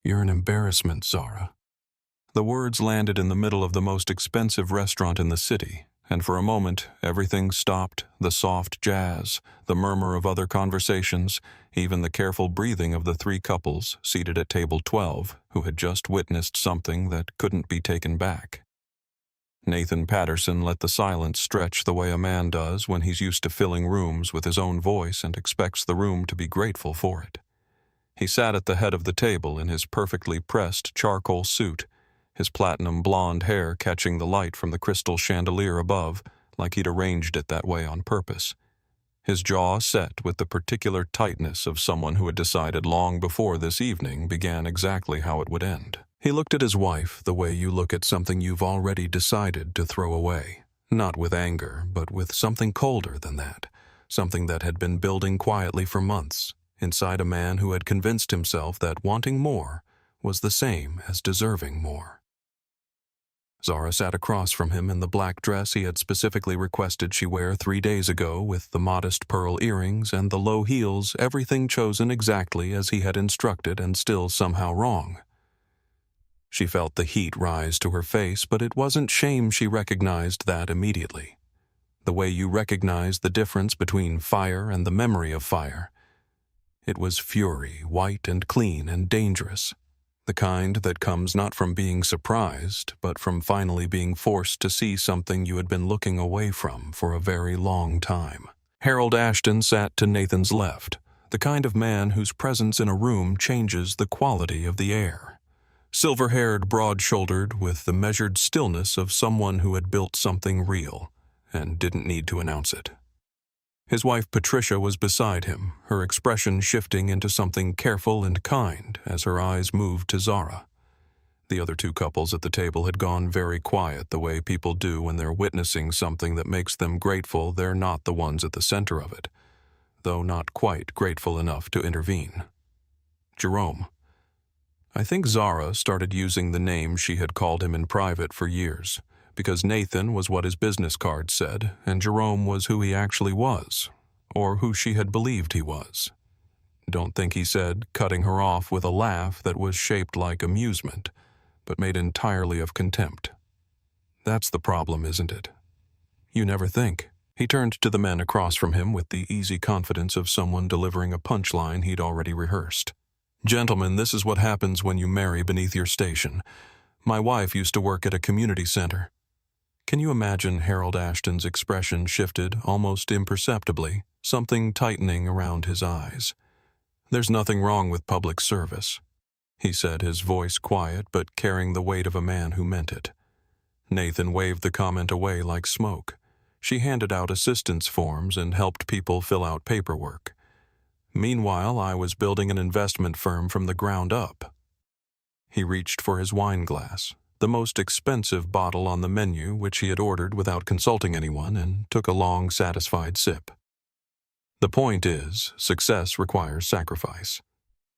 "You're an embarrassment, Zara." The words landed in the middle of the most expensive restaurant in the city, and for a moment everything stopped, the soft jazz, the murmur of other conversations, even the careful breathing of the three couples seated at table 12 who had just witnessed something that couldn't be taken back. Nathan Patterson let the silence stretch the way a man does when he's used to filling rooms with his own voice and expects the room to be grateful for it. He sat at the head of the table in his perfectly pressed charcoal suit, his platinum blonde hair catching the light from the crystal chandelier above, like he'd arranged it that way on purpose. His jaw set with the particular tightness of someone who had decided long before this evening began exactly how it would end. He looked at his wife the way you look at something you've already decided to throw away, not with anger, but with something colder than that, something that had been building quietly for months, inside a man who had convinced himself that wanting more was the same as deserving more. Zara sat across from him in the black dress he had specifically requested she wear 3 days ago, with the modest pearl earrings and the low heels, everything chosen exactly as he had instructed and still somehow wrong. She felt the heat rise to her face, but it wasn't shame. She recognized that immediately. The way you recognize the difference between fire and the memory of fire. It was fury, white and clean and dangerous. The kind that comes not from being surprised, but from finally being forced to see something you had been looking away from for a very long time. Harold Ashton sat to Nathan's left, the kind of man whose presence in a room changes the quality of the air. Silver-haired, broad-shouldered, with the measured stillness of someone who had built something real and didn't need to announce it. His wife Patricia was beside him, her expression shifting into something careful and kind as her eyes moved to Zara. The other two couples at the table had gone very quiet, the way people do when they're witnessing something that makes them grateful they're not the ones at the center of it, though not quite grateful enough to intervene. Jerome. I think Zara started using the name she had called him in private for years, because Nathan was what his business card said, and Jerome was who he actually was, or who she had believed he was. Don't think he said, cutting her off with a laugh that was shaped like amusement, but made entirely of contempt. That's the problem, isn't it? You never think. He turned to the men across from him with the easy confidence of someone delivering a punchline he'd already rehearsed. Gentlemen, this is what happens when you marry beneath your station. My wife used to work at a community center. Can you imagine Harold Ashton's expression shifted almost imperceptibly, something tightening around his eyes? There's nothing wrong with public service, he said, his voice quiet but carrying the weight of a man who meant it. Nathan waved the comment away like smoke. She handed out assistance forms and helped people fill out paperwork. Meanwhile, I was building an investment firm from the ground up. He reached for his wine glass, the most expensive bottle on the menu, which he had ordered without consulting anyone, and took a long, satisfied sip. The point is, success requires sacrifice.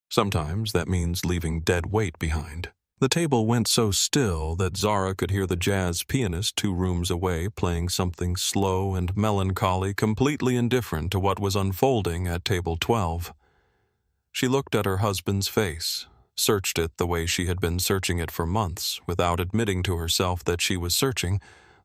Sometimes that means leaving dead weight behind. The table went so still that Zara could hear the jazz pianist 2 rooms away playing something slow and melancholy, completely indifferent to what was unfolding at table 12. She looked at her husband's face, searched it the way she had been searching it for months, without admitting to herself that she was searching,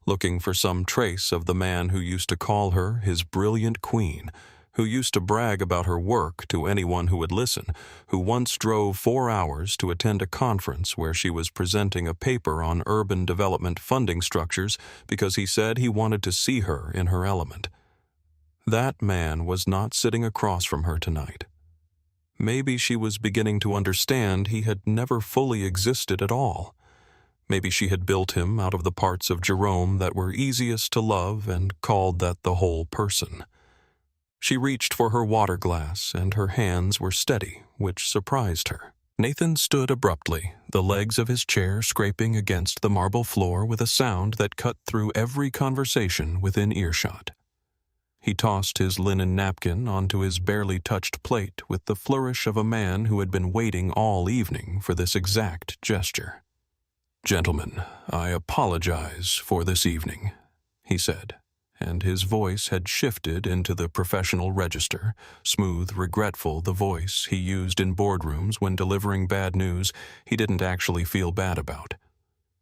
looking for some trace of the man who used to call her his brilliant queen, who used to brag about her work to anyone who would listen, who once drove 4 hours to attend a conference where she was presenting a paper on urban development funding structures because he said he wanted to see her in her element. That man was not sitting across from her tonight. Maybe she was beginning to understand he had never fully existed at all. Maybe she had built him out of the parts of Jerome that were easiest to love and called that the whole person. She reached for her water glass, and her hands were steady, which surprised her. Nathan stood abruptly, the legs of his chair scraping against the marble floor with a sound that cut through every conversation within earshot. He tossed his linen napkin onto his barely touched plate with the flourish of a man who had been waiting all evening for this exact gesture. "Gentlemen, I apologize for this evening," he said, and his voice had shifted into the professional register, smooth, regretful, the voice he used in boardrooms when delivering bad news he didn't actually feel bad about.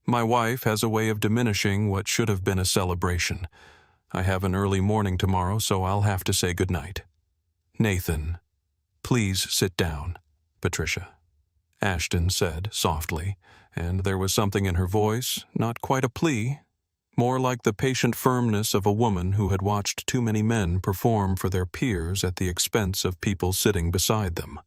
My wife has a way of diminishing what should have been a celebration. I have an early morning tomorrow, so I'll have to say goodnight. Nathan, please sit down, Patricia, Ashton said softly, and there was something in her voice, not quite a plea, more like the patient firmness of a woman who had watched too many men perform for their peers at the expense of people sitting beside them.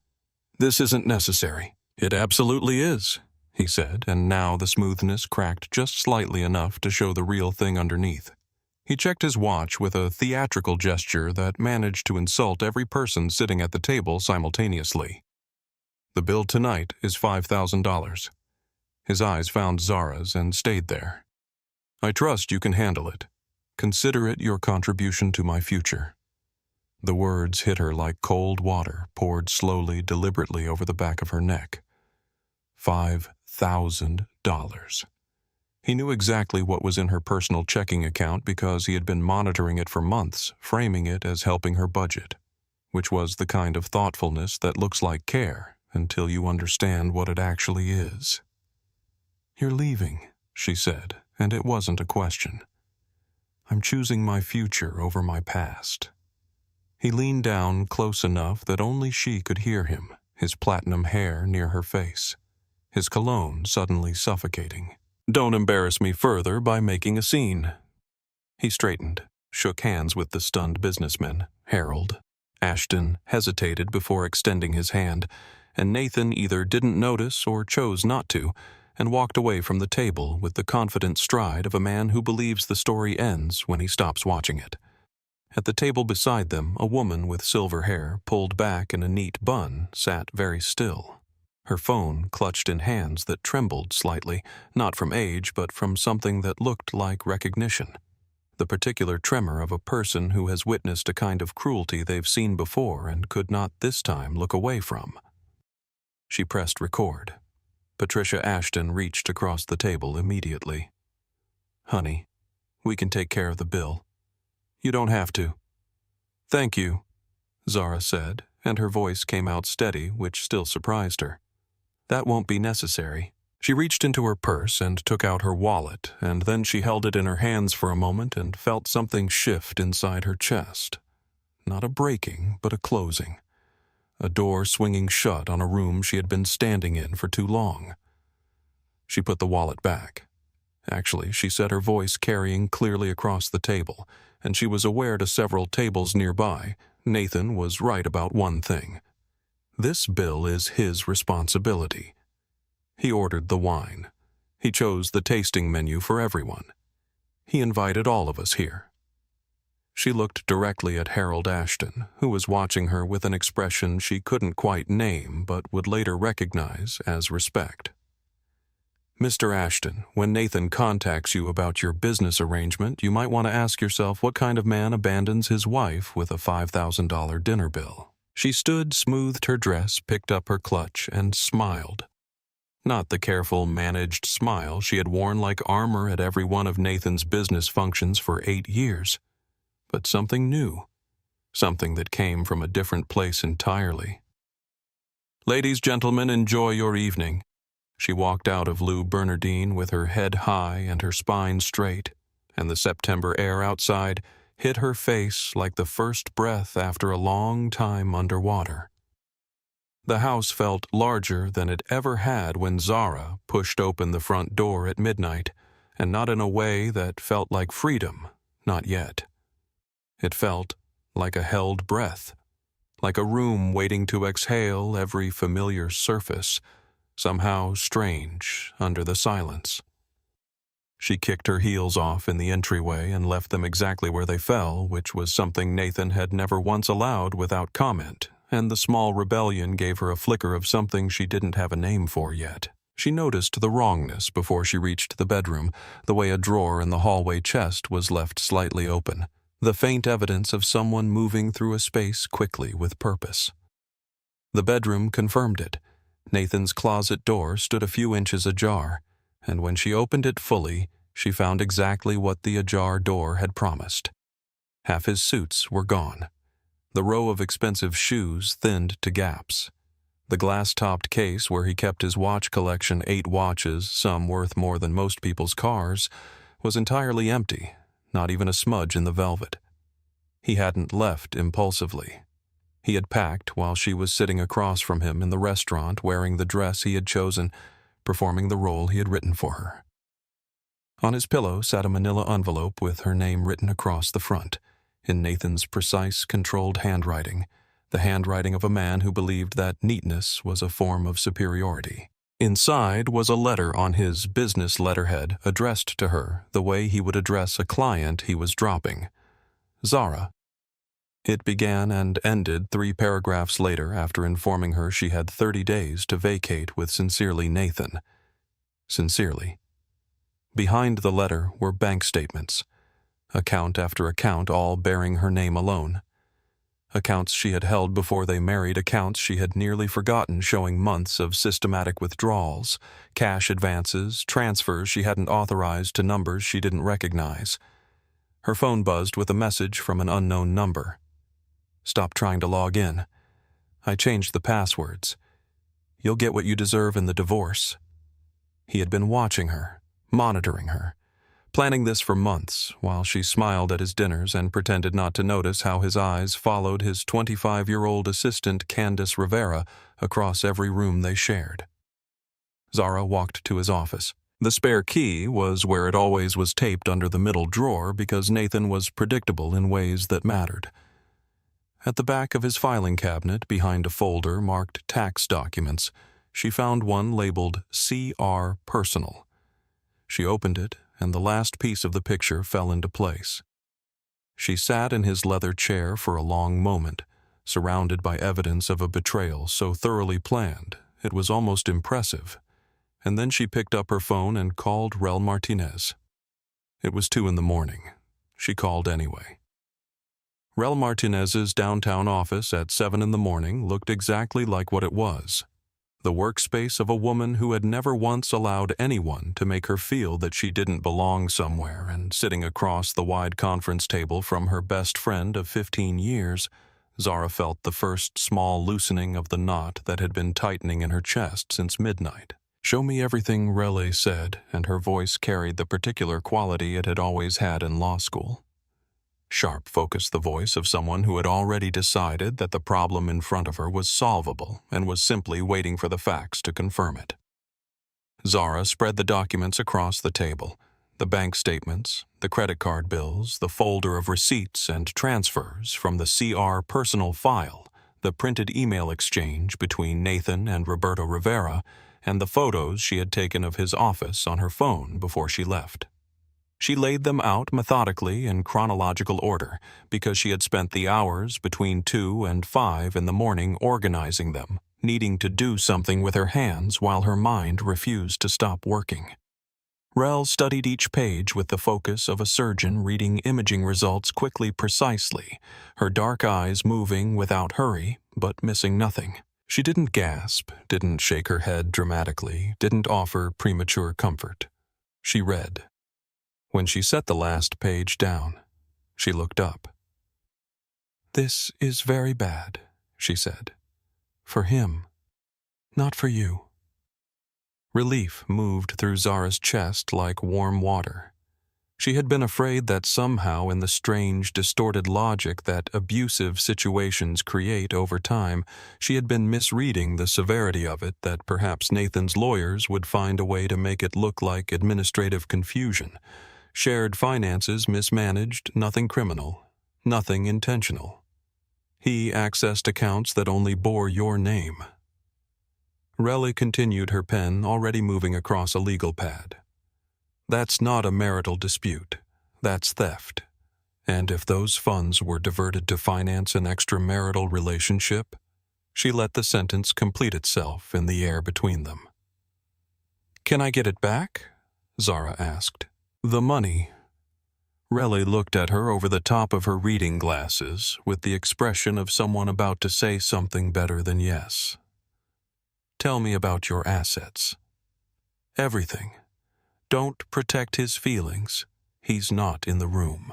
This isn't necessary. It absolutely is, he said, and now the smoothness cracked just slightly enough to show the real thing underneath. He checked his watch with a theatrical gesture that managed to insult every person sitting at the table simultaneously. The bill tonight is $5,000. His eyes found Zara's and stayed there. I trust you can handle it. Consider it your contribution to my future. The words hit her like cold water poured slowly, deliberately over the back of her neck. $5,000. He knew exactly what was in her personal checking account because he had been monitoring it for months, framing it as helping her budget, which was the kind of thoughtfulness that looks like care until you understand what it actually is. You're leaving, she said, and it wasn't a question. I'm choosing my future over my past. He leaned down close enough that only she could hear him, his platinum hair near her face, his cologne suddenly suffocating. Don't embarrass me further by making a scene. He straightened, shook hands with the stunned businessman, Harold. Ashton hesitated before extending his hand, and Nathan either didn't notice or chose not to, and walked away from the table with the confident stride of a man who believes the story ends when he stops watching it. At the table beside them, a woman with silver hair, pulled back in a neat bun, sat very still, her phone clutched in hands that trembled slightly, not from age but from something that looked like recognition, the particular tremor of a person who has witnessed a kind of cruelty they've seen before and could not this time look away from. She pressed record. Patricia Ashton reached across the table immediately. Honey, we can take care of the bill. You don't have to. Thank you, Zara said, and her voice came out steady, which still surprised her. That won't be necessary. She reached into her purse and took out her wallet, and then she held it in her hands for a moment and felt something shift inside her chest. Not a breaking, but a closing. A door swinging shut on a room she had been standing in for too long. She put the wallet back. Actually, she said, her voice carrying clearly across the table, and she was aware to several tables nearby, Nathan was right about one thing. This bill is his responsibility. He ordered the wine. He chose the tasting menu for everyone. He invited all of us here. She looked directly at Harold Ashton, who was watching her with an expression she couldn't quite name but would later recognize as respect. Mr. Ashton, when Nathan contacts you about your business arrangement, you might want to ask yourself what kind of man abandons his wife with a $5,000 dinner bill. She stood, smoothed her dress, picked up her clutch, and smiled. Not the careful, managed smile she had worn like armor at every one of Nathan's business functions for 8 years. But something new, something that came from a different place entirely. Ladies, gentlemen, enjoy your evening. She walked out of Lou Bernardine with her head high and her spine straight, and the September air outside hit her face like the first breath after a long time underwater. The house felt larger than it ever had when Zara pushed open the front door at midnight, and not in a way that felt like freedom, not yet. It felt like a held breath, like a room waiting to exhale every familiar surface, somehow strange under the silence. She kicked her heels off in the entryway and left them exactly where they fell, which was something Nathan had never once allowed without comment, and the small rebellion gave her a flicker of something she didn't have a name for yet. She noticed the wrongness before she reached the bedroom, the way a drawer in the hallway chest was left slightly open, the faint evidence of someone moving through a space quickly with purpose. The bedroom confirmed it. Nathan's closet door stood a few inches ajar, and when she opened it fully, she found exactly what the ajar door had promised. Half his suits were gone. The row of expensive shoes thinned to gaps. The glass-topped case where he kept his watch collection, 8 watches, some worth more than most people's cars, was entirely empty, not even a smudge in the velvet. He hadn't left impulsively. He had packed while she was sitting across from him in the restaurant wearing the dress he had chosen, performing the role he had written for her. On his pillow sat a manila envelope with her name written across the front, in Nathan's precise, controlled handwriting, the handwriting of a man who believed that neatness was a form of superiority. Inside was a letter on his business letterhead addressed to her the way he would address a client he was dropping. Zara. It began and ended 3 paragraphs later after informing her she had 30 days to vacate with Sincerely Nathan. Sincerely. Behind the letter were bank statements, account after account, all bearing her name alone. Accounts she had held before they married, accounts she had nearly forgotten, showing months of systematic withdrawals, cash advances, transfers she hadn't authorized to numbers she didn't recognize. Her phone buzzed with a message from an unknown number. "Stop trying to log in. I changed the passwords. You'll get what you deserve in the divorce." He had been watching her, monitoring her, planning this for months, while she smiled at his dinners and pretended not to notice how his eyes followed his 25-year-old assistant Candace Rivera across every room they shared. Zara walked to his office. The spare key was where it always was, taped under the middle drawer, because Nathan was predictable in ways that mattered. At the back of his filing cabinet, behind a folder marked tax documents, she found one labeled CR Personal. She opened it, and the last piece of the picture fell into place. She sat in his leather chair for a long moment, surrounded by evidence of a betrayal so thoroughly planned it was almost impressive, and then she picked up her phone and called Rel Martinez. It was 2 a.m. She called anyway. Rel Martinez's downtown office at 7 a.m. looked exactly like what it was. The workspace of a woman who had never once allowed anyone to make her feel that she didn't belong somewhere, and sitting across the wide conference table from her best friend of 15 years, Zara felt the first small loosening of the knot that had been tightening in her chest since midnight. "Show me everything," Rele said, and her voice carried the particular quality it had always had in law school. Sharp focused the voice of someone who had already decided that the problem in front of her was solvable and was simply waiting for the facts to confirm it. Zara spread the documents across the table, the bank statements, the credit card bills, the folder of receipts and transfers from the CR Personal file, the printed email exchange between Nathan and Roberto Rivera, and the photos she had taken of his office on her phone before she left. She laid them out methodically in chronological order because she had spent the hours between 2 and 5 in the morning organizing them, needing to do something with her hands while her mind refused to stop working. Rel studied each page with the focus of a surgeon reading imaging results quickly, precisely, her dark eyes moving without hurry, but missing nothing. She didn't gasp, didn't shake her head dramatically, didn't offer premature comfort. She read. When she set the last page down, she looked up. "This is very bad," she said. "For him, not for you." Relief moved through Zara's chest like warm water. She had been afraid that somehow, in the strange, distorted logic that abusive situations create over time, she had been misreading the severity of it, that perhaps Nathan's lawyers would find a way to make it look like administrative confusion. Shared finances mismanaged, nothing criminal, nothing intentional. He accessed accounts that only bore your name. Rele continued her pen, already moving across a legal pad. "That's not a marital dispute. That's theft. And if those funds were diverted to finance an extramarital relationship," she let the sentence complete itself in the air between them. "Can I get it back?" Zara asked. "The money." Rele looked at her over the top of her reading glasses with the expression of someone about to say something better than yes. "Tell me about your assets." "Everything. Don't protect his feelings. He's not in the room."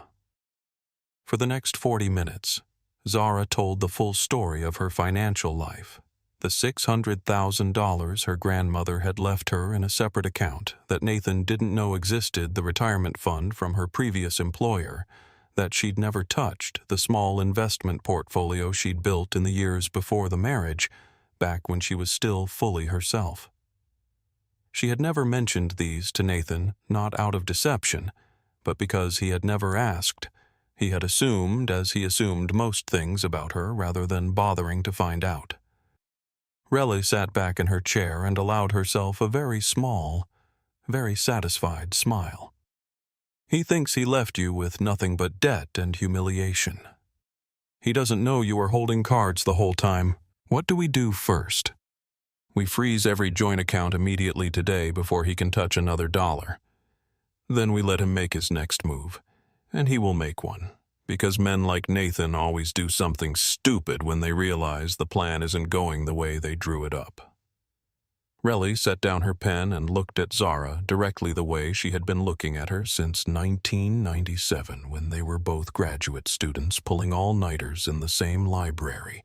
For the next 40 minutes, Zara told the full story of her financial life. The $600,000 her grandmother had left her in a separate account that Nathan didn't know existed, the retirement fund from her previous employer, that she'd never touched, the small investment portfolio she'd built in the years before the marriage, back when she was still fully herself. She had never mentioned these to Nathan, not out of deception, but because he had never asked. He had assumed, as he assumed most things about her, rather than bothering to find out. Relly sat back in her chair and allowed herself a very small, very satisfied smile. He thinks he left you with nothing but debt and humiliation. He doesn't know you were holding cards the whole time. What do we do first? We freeze every joint account immediately today before he can touch another dollar. Then we let him make his next move, and he will make one, because men like Nathan always do something stupid when they realize the plan isn't going the way they drew it up. Relly set down her pen and looked at Zara directly the way she had been looking at her since 1997, when they were both graduate students pulling all-nighters in the same library.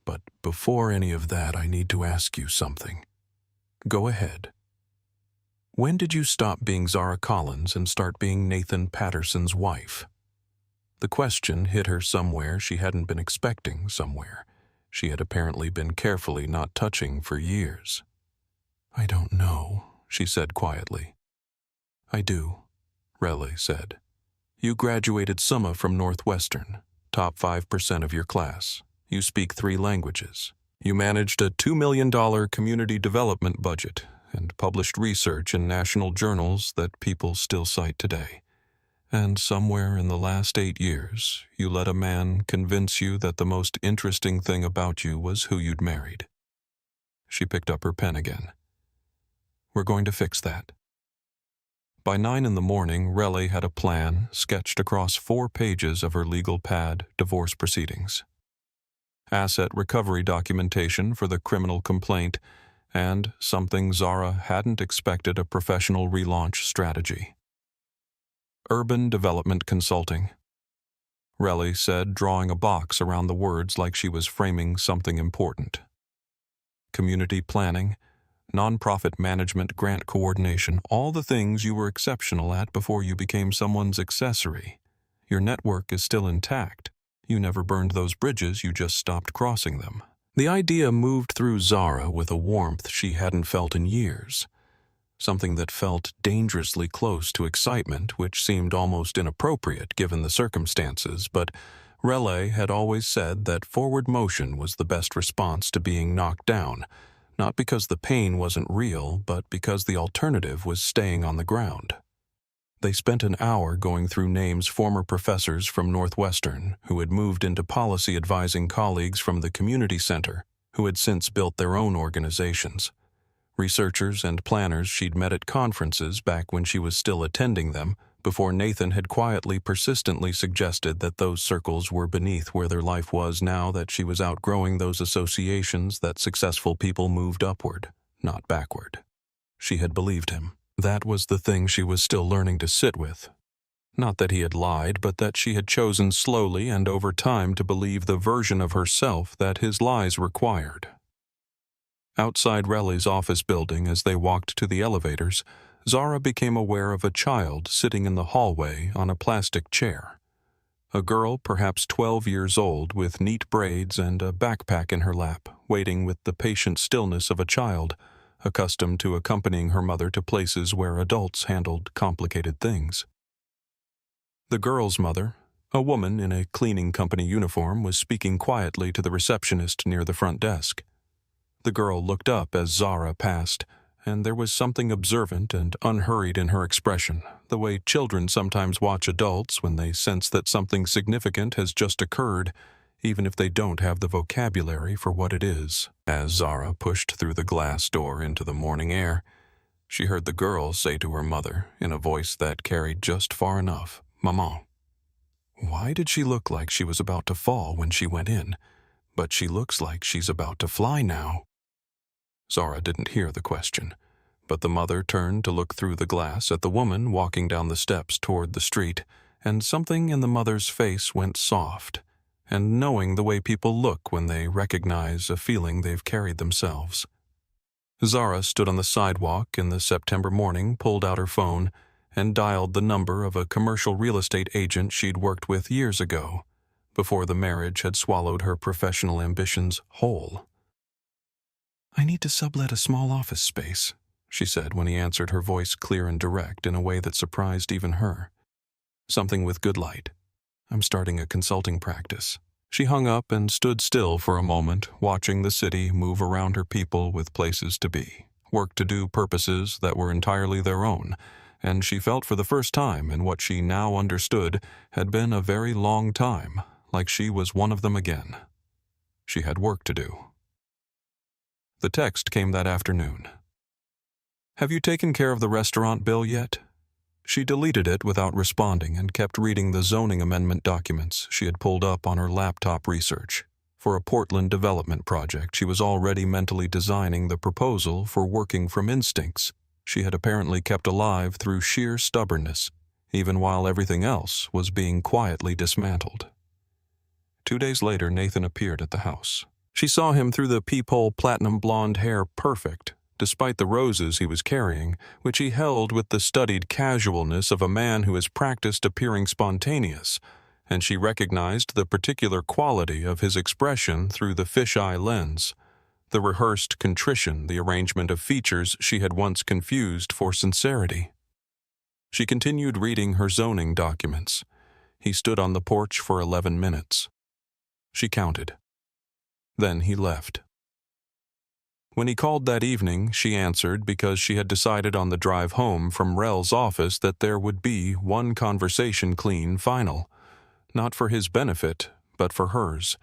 But before any of that, I need to ask you something. Go ahead. When did you stop being Zara Collins and start being Nathan Patterson's wife? The question hit her somewhere she hadn't been expecting, somewhere she had apparently been carefully not touching for years. I don't know, she said quietly. I do, Relly said. You graduated summa from Northwestern, top 5% of your class. You speak 3 languages. You managed a $2 million community development budget and published research in national journals that people still cite today. And somewhere in the last 8 years, you let a man convince you that the most interesting thing about you was who you'd married. She picked up her pen again. We're going to fix that. By 9 in the morning, Relly had a plan sketched across 4 pages of her legal pad divorce proceedings. Asset recovery documentation for the criminal complaint, and something Zara hadn't expected, a professional relaunch strategy. Urban Development Consulting, Relly said, drawing a box around the words like she was framing something important. Community planning, nonprofit management, grant coordination, all the things you were exceptional at before you became someone's accessory. Your network is still intact. You never burned those bridges, you just stopped crossing them. The idea moved through Zara with a warmth she hadn't felt in years. Something that felt dangerously close to excitement, which seemed almost inappropriate given the circumstances, but Relly had always said that forward motion was the best response to being knocked down, not because the pain wasn't real, but because the alternative was staying on the ground. They spent an hour going through names former professors from Northwestern who had moved into policy advising colleagues from the community center who had since built their own organizations. Researchers and planners she'd met at conferences back when she was still attending them, before Nathan had quietly, persistently suggested that those circles were beneath where their life was now that she was outgrowing those associations, that successful people moved upward, not backward. She had believed him. That was the thing she was still learning to sit with. Not that he had lied, but that she had chosen slowly and over time to believe the version of herself that his lies required. Outside Relly's office building, as they walked to the elevators, Zara became aware of a child sitting in the hallway on a plastic chair. A girl, perhaps 12 years old, with neat braids and a backpack in her lap, waiting with the patient stillness of a child, accustomed to accompanying her mother to places where adults handled complicated things. The girl's mother, a woman in a cleaning company uniform, was speaking quietly to the receptionist near the front desk. The girl looked up as Zara passed, and there was something observant and unhurried in her expression, the way children sometimes watch adults when they sense that something significant has just occurred, even if they don't have the vocabulary for what it is. As Zara pushed through the glass door into the morning air, she heard the girl say to her mother, in a voice that carried just far enough, "Maman." Why did she look like she was about to fall when she went in, but she looks like she's about to fly now? Zara didn't hear the question, but the mother turned to look through the glass at the woman walking down the steps toward the street and something in the mother's face went soft, and knowing the way people look when they recognize a feeling they've carried themselves. Zara stood on the sidewalk in the September morning, pulled out her phone, and dialed the number of a commercial real estate agent she'd worked with years ago, before the marriage had swallowed her professional ambitions whole. "I need to sublet a small office space," she said when he answered, her voice clear and direct in a way that surprised even her. "Something with good light. I'm starting a consulting practice." She hung up and stood still for a moment, watching the city move around her people with places to be, work to do, purposes that were entirely their own, and she felt for the first time in what she now understood had been a very long time, like she was one of them again. She had work to do. The text came that afternoon. "Have you taken care of the restaurant bill yet?" She deleted it without responding and kept reading the zoning amendment documents she had pulled up on her laptop research. For a Portland development project, she was already mentally designing the proposal for working from instincts she had apparently kept alive through sheer stubbornness, even while everything else was being quietly dismantled. 2 days later, Nathan appeared at the house. She saw him through the peephole platinum blonde hair perfect, despite the roses he was carrying, which he held with the studied casualness of a man who has practiced appearing spontaneous, and she recognized the particular quality of his expression through the fisheye lens, the rehearsed contrition, the arrangement of features she had once confused for sincerity. She continued reading her zoning documents. He stood on the porch for 11 minutes. She counted. Then he left. When he called that evening, she answered because she had decided on the drive home from Rel's office that there would be one conversation clean final, not for his benefit, but for hers,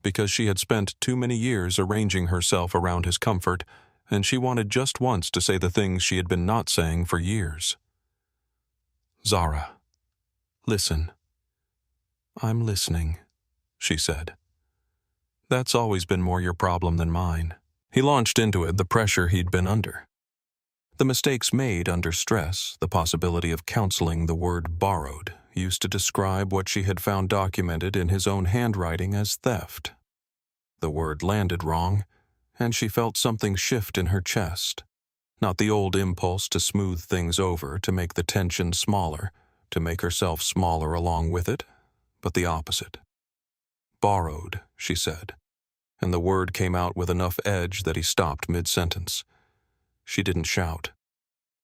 because she had spent too many years arranging herself around his comfort, and she wanted just once to say the things she had been not saying for years. "Zara, listen." "I'm listening," she said. "That's always been more your problem than mine." He launched into it, the pressure he'd been under. The mistakes made under stress, the possibility of counseling. The word borrowed used to describe what she had found documented in his own handwriting as theft. The word landed wrong, and she felt something shift in her chest. Not the old impulse to smooth things over, to make the tension smaller, to make herself smaller along with it, but the opposite. "Borrowed," she said, and the word came out with enough edge that he stopped mid-sentence. She didn't shout.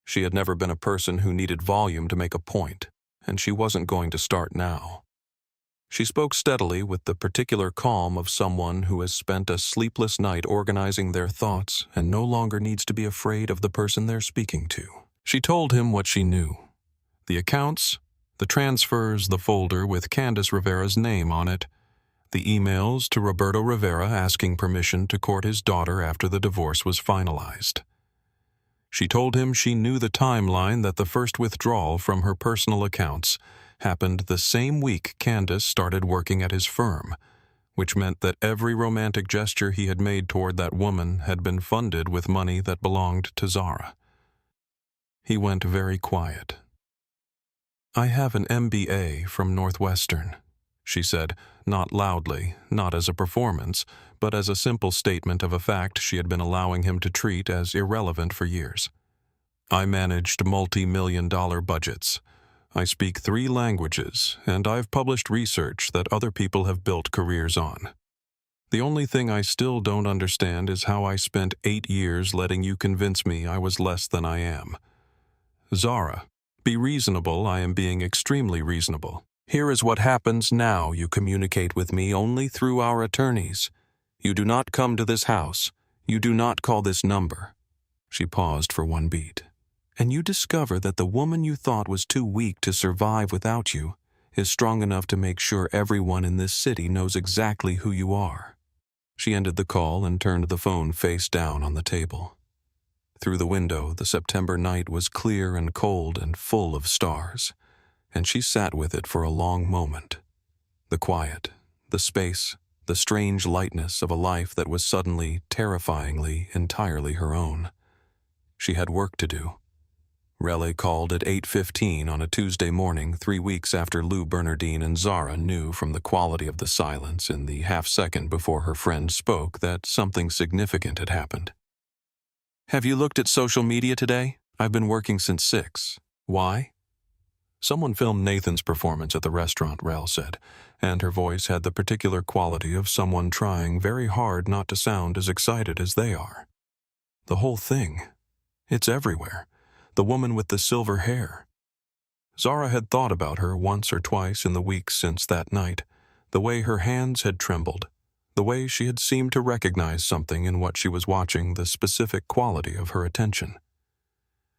She had never been a person who needed volume to make a point, and she wasn't going to start now. She spoke steadily with the particular calm of someone who has spent a sleepless night organizing their thoughts and no longer needs to be afraid of the person they're speaking to. She told him what she knew. The accounts, the transfers, the folder with Candace Rivera's name on it, the emails to Roberto Rivera asking permission to court his daughter after the divorce was finalized. She told him she knew the timeline that the first withdrawal from her personal accounts happened the same week Candace started working at his firm, which meant that every romantic gesture he had made toward that woman had been funded with money that belonged to Zara. He went very quiet. "I have an MBA from Northwestern," she said, not loudly, not as a performance, but as a simple statement of a fact she had been allowing him to treat as irrelevant for years. "I managed multi-million-dollar budgets. I speak 3 languages, and I've published research that other people have built careers on. The only thing I still don't understand is how I spent 8 years letting you convince me I was less than I am. Zara, be reasonable. I am being extremely reasonable. Here is what happens now. You communicate with me only through our attorneys. You do not come to this house. You do not call this number." She paused for one beat. "And you discover that the woman you thought was too weak to survive without you is strong enough to make sure everyone in this city knows exactly who you are." She ended the call and turned the phone face down on the table. Through the window, the September night was clear and cold and full of stars, and she sat with it for a long moment. The quiet, the space, the strange lightness of a life that was suddenly, terrifyingly, entirely her own. She had work to do. Relay called at 8:15 on a Tuesday morning 3 weeks after Lou Bernardine and Zara knew from the quality of the silence in the half-second before her friend spoke that something significant had happened. "Have you looked at social media today? I've been working since 6. Why?" "Someone filmed Nathan's performance at the restaurant," Rel said, and her voice had the particular quality of someone trying very hard not to sound as excited as they are. "The whole thing. It's everywhere. The woman with the silver hair." Zara had thought about her once or twice in the weeks since that night, the way her hands had trembled, the way she had seemed to recognize something in what she was watching, the specific quality of her attention.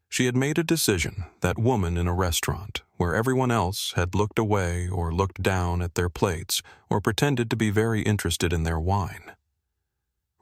She had made a decision, that woman in a restaurant, where everyone else had looked away or looked down at their plates or pretended to be very interested in their wine.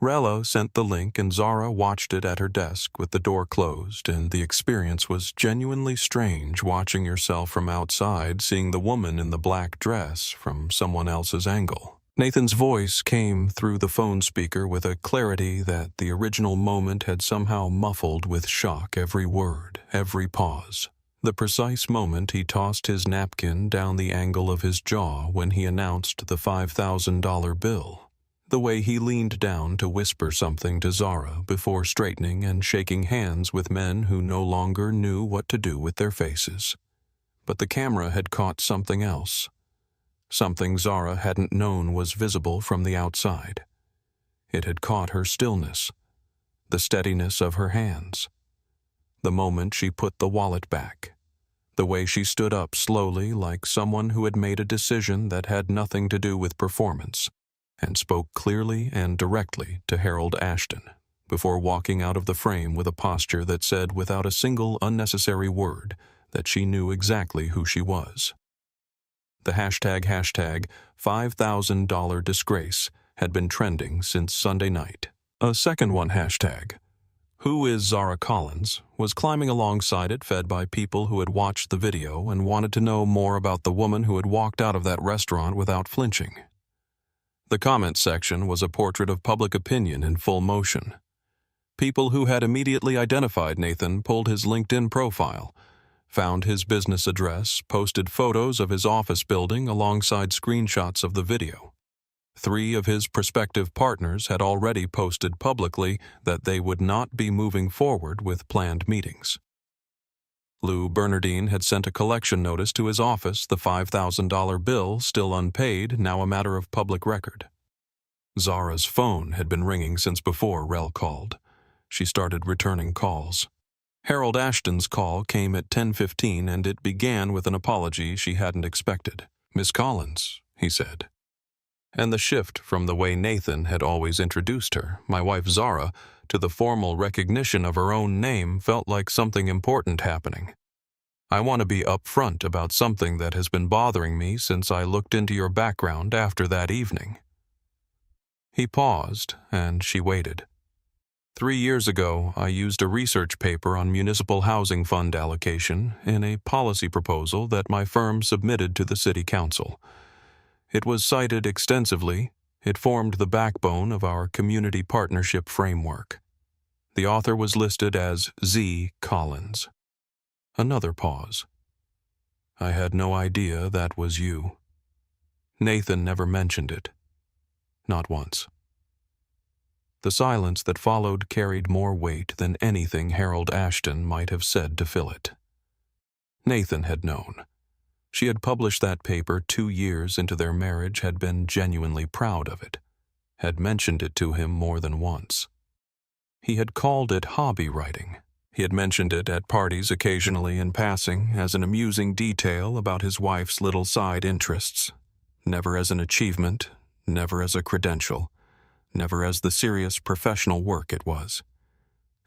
Rello sent the link and Zara watched it at her desk with the door closed, and the experience was genuinely strange watching yourself from outside, seeing the woman in the black dress from someone else's angle. Nathan's voice came through the phone speaker with a clarity that the original moment had somehow muffled with shock, every word, every pause. The precise moment he tossed his napkin down the angle of his jaw when he announced the $5,000 bill. The way he leaned down to whisper something to Zara before straightening and shaking hands with men who no longer knew what to do with their faces. But the camera had caught something else. Something Zara hadn't known was visible from the outside. It had caught her stillness, the steadiness of her hands, the moment she put the wallet back, the way she stood up slowly like someone who had made a decision that had nothing to do with performance, and spoke clearly and directly to Harold Ashton, before walking out of the frame with a posture that said without a single unnecessary word that she knew exactly who she was. The hashtag $5,000 disgrace had been trending since Sunday night. A second one, hashtag Who is Zara Collins, was climbing alongside it, fed by people who had watched the video and wanted to know more about the woman who had walked out of that restaurant without flinching. The comment section was a portrait of public opinion in full motion. People who had immediately identified Nathan pulled his LinkedIn profile, found his business address, posted photos of his office building alongside screenshots of the video. 3 of his prospective partners had already posted publicly that they would not be moving forward with planned meetings. Lou Bernardine had sent a collection notice to his office, the $5,000 bill, still unpaid, now a matter of public record. Zara's phone had been ringing since before Rel called. She started returning calls. Harold Ashton's call came at 10:15, and it began with an apology she hadn't expected. "Miss Collins," he said. And the shift from the way Nathan had always introduced her, my wife Zara, to the formal recognition of her own name felt like something important happening. "I want to be upfront about something that has been bothering me since I looked into your background after that evening." He paused, and she waited. 3 years ago, I used a research paper on municipal housing fund allocation in a policy proposal that my firm submitted to the city council. It was cited extensively. It formed the backbone of our community partnership framework. The author was listed as Z. Collins. Another pause. "I had no idea that was you." Nathan never mentioned it. Not once. The silence that followed carried more weight than anything Harold Ashton might have said to fill it. Nathan had known. She had published that paper 2 years into their marriage, had been genuinely proud of it, had mentioned it to him more than once. He had called it hobby writing. He had mentioned it at parties occasionally in passing as an amusing detail about his wife's little side interests, never as an achievement, never as a credential, never as the serious professional work it was.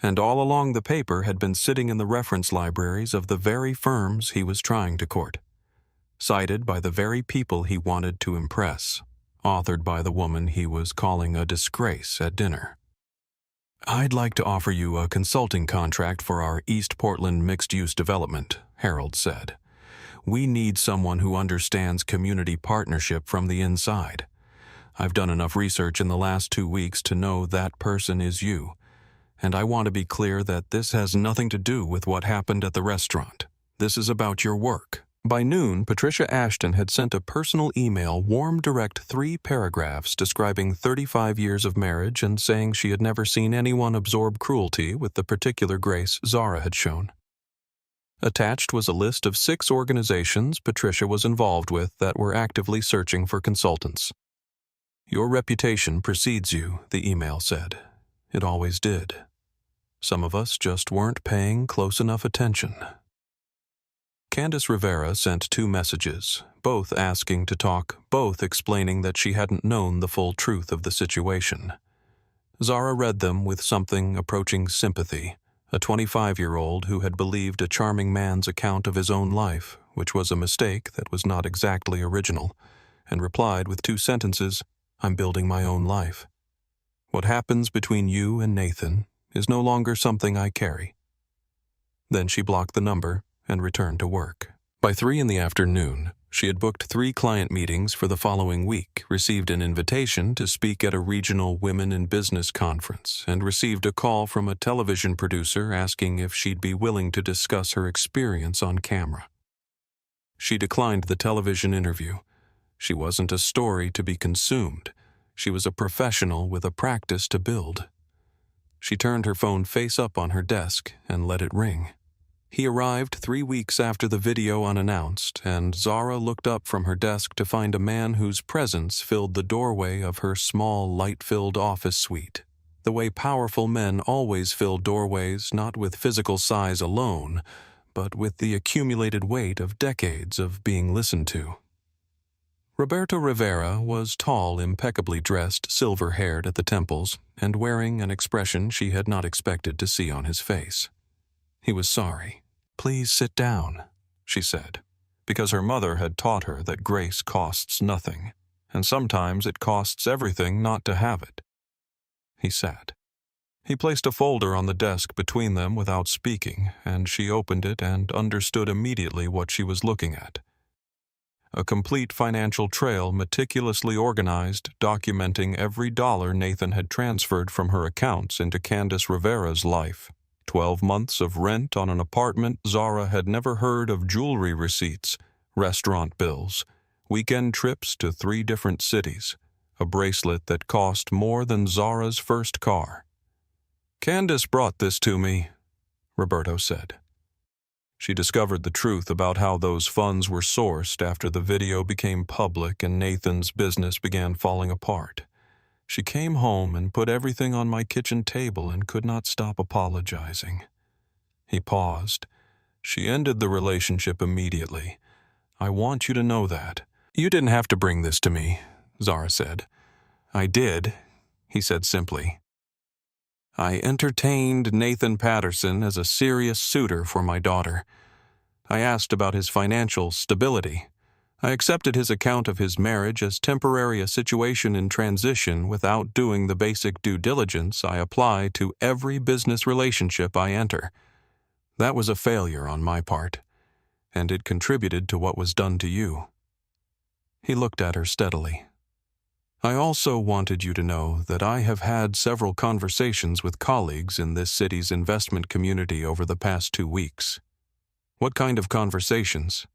And all along the paper had been sitting in the reference libraries of the very firms he was trying to court, cited by the very people he wanted to impress, authored by the woman he was calling a disgrace at dinner. "I'd like to offer you a consulting contract for our East Portland mixed-use development," Harold said. "We need someone who understands community partnership from the inside. I've done enough research in the last 2 weeks to know that person is you. And I want to be clear that this has nothing to do with what happened at the restaurant. This is about your work." By noon, Patricia Ashton had sent a personal email, warm direct 3 paragraphs describing 35 years of marriage and saying she had never seen anyone absorb cruelty with the particular grace Zara had shown. Attached was a list of 6 organizations Patricia was involved with that were actively searching for consultants. "Your reputation precedes you," the email said. It always did. Some of us just weren't paying close enough attention. Candace Rivera sent 2 messages, both asking to talk, both explaining that she hadn't known the full truth of the situation. Zara read them with something approaching sympathy, a 25-year-old who had believed a charming man's account of his own life, which was a mistake that was not exactly original, and replied with 2 sentences, "I'm building my own life. What happens between you and Nathan is no longer something I carry." Then she blocked the number and returned to work. By 3 in the afternoon, she had booked 3 client meetings for the following week, received an invitation to speak at a regional women in business conference, and received a call from a television producer asking if she'd be willing to discuss her experience on camera. She declined the television interview. She wasn't a story to be consumed. She was a professional with a practice to build. She turned her phone face up on her desk and let it ring. He arrived 3 weeks after the video unannounced, and Zara looked up from her desk to find a man whose presence filled the doorway of her small, light-filled office suite. The way powerful men always fill doorways not with physical size alone, but with the accumulated weight of decades of being listened to. Roberto Rivera was tall, impeccably dressed, silver-haired at the temples, and wearing an expression she had not expected to see on his face. He was sorry. "Please sit down," she said, because her mother had taught her that grace costs nothing, and sometimes it costs everything not to have it. He sat. He placed a folder on the desk between them without speaking, and she opened it and understood immediately what she was looking at. A complete financial trail meticulously organized, documenting every dollar Nathan had transferred from her accounts into Candace Rivera's life. 12 months of rent on an apartment Zara had never heard of, jewelry receipts, restaurant bills, weekend trips to 3 different cities, a bracelet that cost more than Zara's first car. "Candace brought this to me," Roberto said. She discovered the truth about how those funds were sourced after the video became public and Nathan's business began falling apart. "She came home and put everything on my kitchen table and could not stop apologizing." He paused. "She ended the relationship immediately. I want you to know that." "You didn't have to bring this to me," Zara said. "I did," he said simply. "I entertained Nathan Patterson as a serious suitor for my daughter. I asked about his financial stability. I accepted his account of his marriage as temporary, a situation in transition, without doing the basic due diligence I apply to every business relationship I enter. That was a failure on my part, and it contributed to what was done to you." He looked at her steadily. "I also wanted you to know that I have had several conversations with colleagues in this city's investment community over the past 2 weeks." "What kind of conversations?"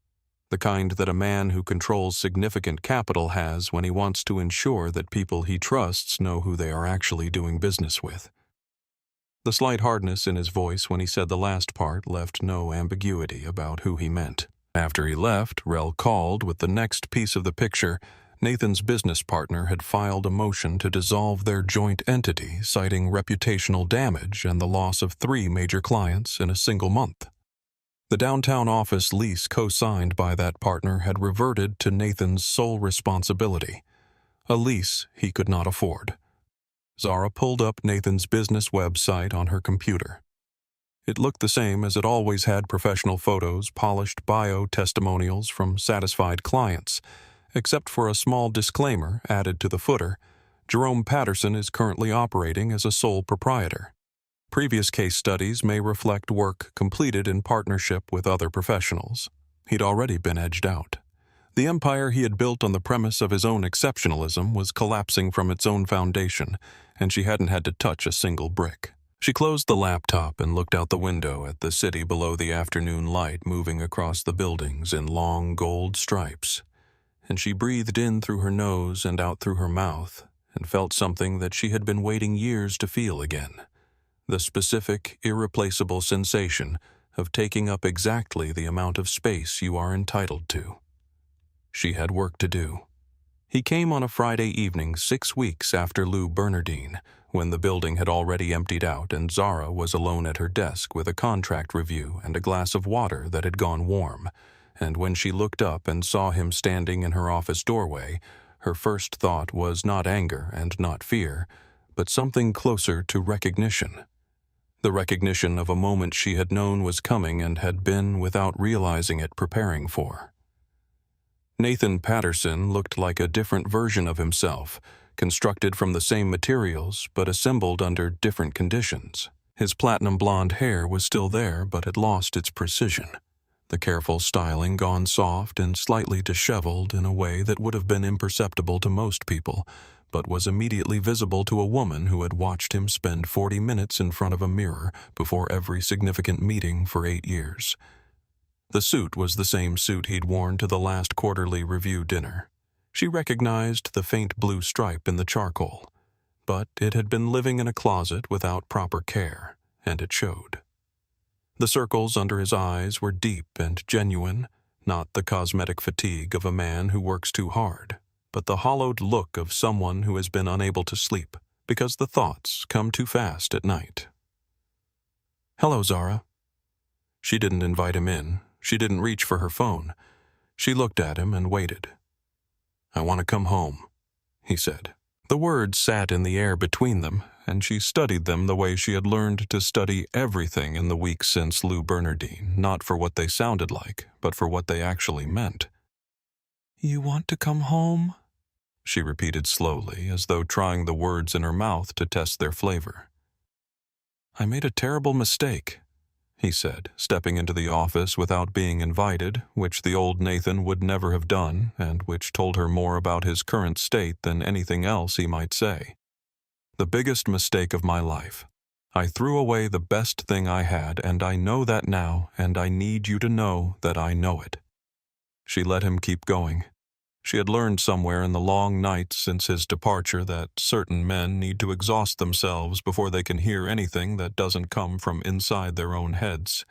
"The kind that a man who controls significant capital has when he wants to ensure that people he trusts know who they are actually doing business with." The slight hardness in his voice when he said the last part left no ambiguity about who he meant. After he left, Rel called with the next piece of the picture. Nathan's business partner had filed a motion to dissolve their joint entity, citing reputational damage and the loss of 3 major clients in a single month. The downtown office lease co-signed by that partner had reverted to Nathan's sole responsibility, a lease he could not afford. Zara pulled up Nathan's business website on her computer. It looked the same as it always had: professional photos, polished bio testimonials from satisfied clients, except for a small disclaimer added to the footer: Jerome Patterson is currently operating as a sole proprietor. Previous case studies may reflect work completed in partnership with other professionals. He'd already been edged out. The empire he had built on the premise of his own exceptionalism was collapsing from its own foundation, and she hadn't had to touch a single brick. She closed the laptop and looked out the window at the city below, the afternoon light moving across the buildings in long gold stripes, and she breathed in through her nose and out through her mouth and felt something that she had been waiting years to feel again, the specific, irreplaceable sensation of taking up exactly the amount of space you are entitled to. She had work to do. He came on a Friday evening 6 weeks after Lou Bernardine, when the building had already emptied out and Zara was alone at her desk with a contract review and a glass of water that had gone warm, and when she looked up and saw him standing in her office doorway, her first thought was not anger and not fear, but something closer to recognition. The recognition of a moment she had known was coming and had been, without realizing it, preparing for. Nathan Patterson looked like a different version of himself, constructed from the same materials but assembled under different conditions. His platinum blonde hair was still there but had lost its precision, the careful styling gone soft and slightly disheveled in a way that would have been imperceptible to most people, but was immediately visible to a woman who had watched him spend 40 minutes in front of a mirror before every significant meeting for 8 years. The suit was the same suit he'd worn to the last quarterly review dinner. She recognized the faint blue stripe in the charcoal, but it had been living in a closet without proper care, and it showed. The circles under his eyes were deep and genuine, not the cosmetic fatigue of a man who works too hard, but the hollowed look of someone who has been unable to sleep because the thoughts come too fast at night. "Hello, Zara." She didn't invite him in. She didn't reach for her phone. She looked at him and waited. "I want to come home," he said. The words sat in the air between them, and she studied them the way she had learned to study everything in the weeks since Lou Bernardine, not for what they sounded like, but for what they actually meant. "You want to come home?" she repeated slowly, as though trying the words in her mouth to test their flavor. "I made a terrible mistake," he said, stepping into the office without being invited, which the old Nathan would never have done, and which told her more about his current state than anything else he might say. "The biggest mistake of my life. I threw away the best thing I had, and I know that now, and I need you to know that I know it." She let him keep going. She had learned somewhere in the long nights since his departure that certain men need to exhaust themselves before they can hear anything that doesn't come from inside their own heads,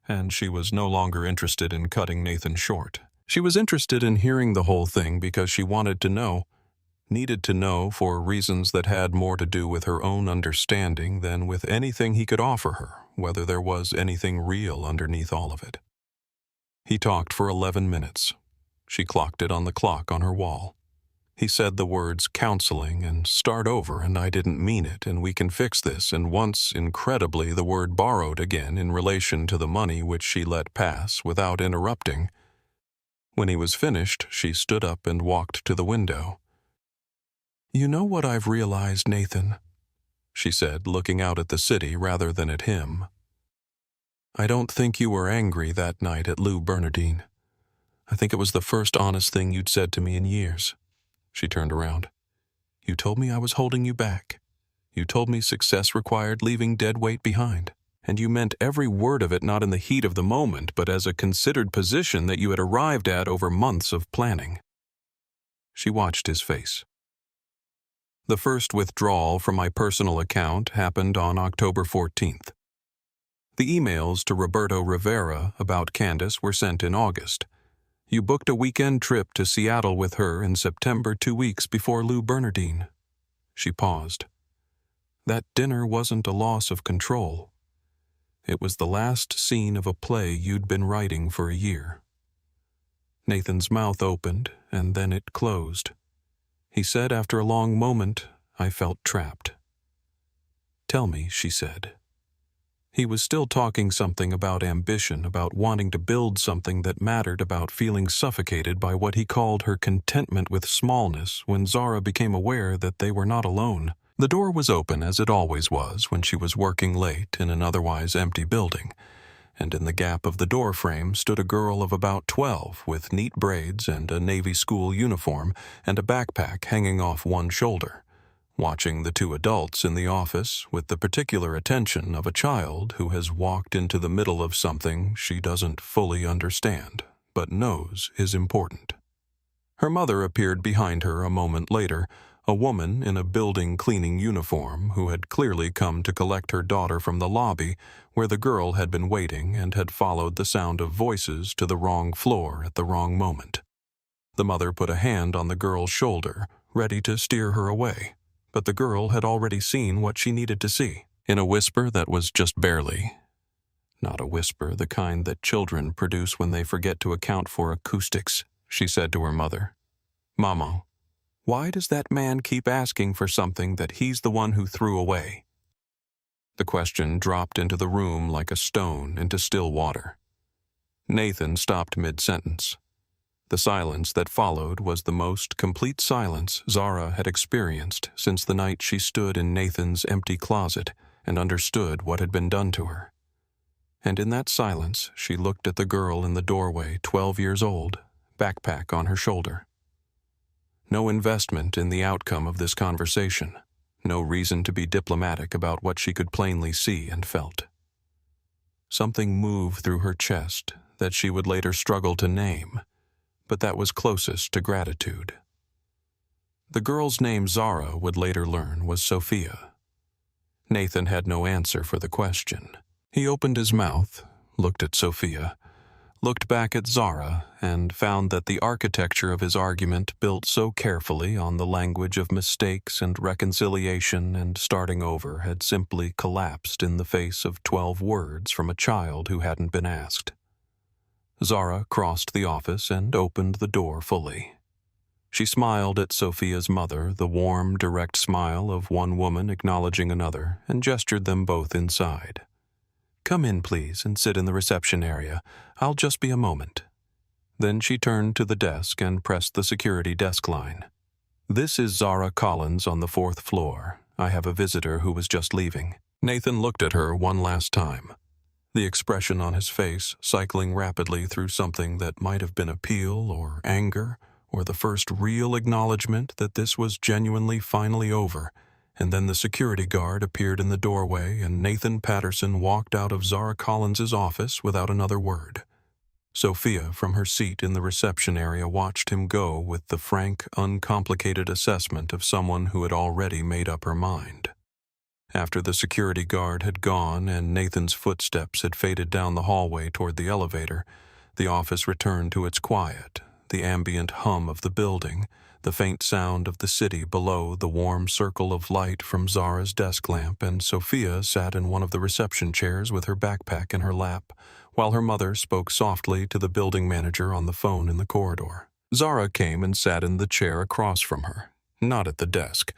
and she was no longer interested in cutting Nathan short. She was interested in hearing the whole thing because she wanted to know, needed to know for reasons that had more to do with her own understanding than with anything he could offer her, whether there was anything real underneath all of it. He talked for 11 minutes. She clocked it on the clock on her wall. He said the words counseling and start over, and I didn't mean it, and we can fix this, and once, incredibly, the word borrowed again in relation to the money which she let pass without interrupting. When he was finished, she stood up and walked to the window. "You know what I've realized, Nathan?" she said, looking out at the city rather than at him. "I don't think you were angry that night at Lou Bernardine. I think it was the first honest thing you'd said to me in years." She turned around. "You told me I was holding you back. You told me success required leaving dead weight behind. And you meant every word of it, not in the heat of the moment, but as a considered position that you had arrived at over months of planning." She watched his face. "The first withdrawal from my personal account happened on October 14th. The emails to Roberto Rivera about Candace were sent in August. You booked a weekend trip to Seattle with her in September, 2 weeks before Lou Bernardine." She paused. "That dinner wasn't a loss of control. It was the last scene of a play you'd been writing for a year." Nathan's mouth opened, and then it closed. He said after a long moment, "I felt trapped." "Tell me," she said. He was still talking something about ambition, about wanting to build something that mattered, about feeling suffocated by what he called her contentment with smallness, when Zara became aware that they were not alone. The door was open, as it always was when she was working late in an otherwise empty building, and in the gap of the door frame stood a girl of about 12 with neat braids and a Navy school uniform and a backpack hanging off one shoulder. watching the two adults in the office with the particular attention of a child who has walked into the middle of something she doesn't fully understand, but knows is important. Her mother appeared behind her a moment later, a woman in a building cleaning uniform who had clearly come to collect her daughter from the lobby where the girl had been waiting and had followed the sound of voices to the wrong floor at the wrong moment. The mother put a hand on the girl's shoulder, ready to steer her away, but the girl had already seen what she needed to see. In a whisper that was just barely, not a whisper the kind that children produce when they forget to account for acoustics, she said to her mother, "Mama, why does that man keep asking for something that he's the one who threw away?" The question dropped into the room like a stone into still water. Nathan stopped mid-sentence. The silence that followed was the most complete silence Zara had experienced since the night she stood in Nathan's empty closet and understood what had been done to her. And in that silence, she looked at the girl in the doorway, 12 years old, backpack on her shoulder. No investment in the outcome of this conversation, no reason to be diplomatic about what she could plainly see and felt. Something moved through her chest that she would later struggle to name, but that was closest to gratitude. The girl's name Zara would later learn was Sophia. Nathan had no answer for the question. He opened his mouth, looked at Sophia, looked back at Zara, and found that the architecture of his argument, built so carefully on the language of mistakes and reconciliation and starting over, had simply collapsed in the face of 12 words from a child who hadn't been asked. Zara crossed the office and opened the door fully. She smiled at Sophia's mother, the warm, direct smile of one woman acknowledging another, and gestured them both inside. "Come in, please, and sit in the reception area. I'll just be a moment." Then she turned to the desk and pressed the security desk line. "This is Zara Collins on the 4th floor. I have a visitor who was just leaving." Nathan looked at her one last time, the expression on his face cycling rapidly through something that might have been appeal or anger or the first real acknowledgement that this was genuinely finally over. And then the security guard appeared in the doorway and Nathan Patterson walked out of Zara Collins's office without another word. Sophia, from her seat in the reception area, watched him go with the frank, uncomplicated assessment of someone who had already made up her mind. After the security guard had gone and Nathan's footsteps had faded down the hallway toward the elevator, the office returned to its quiet, the ambient hum of the building, the faint sound of the city below, the warm circle of light from Zara's desk lamp, and Sophia sat in one of the reception chairs with her backpack in her lap, while her mother spoke softly to the building manager on the phone in the corridor. Zara came and sat in the chair across from her, not at the desk,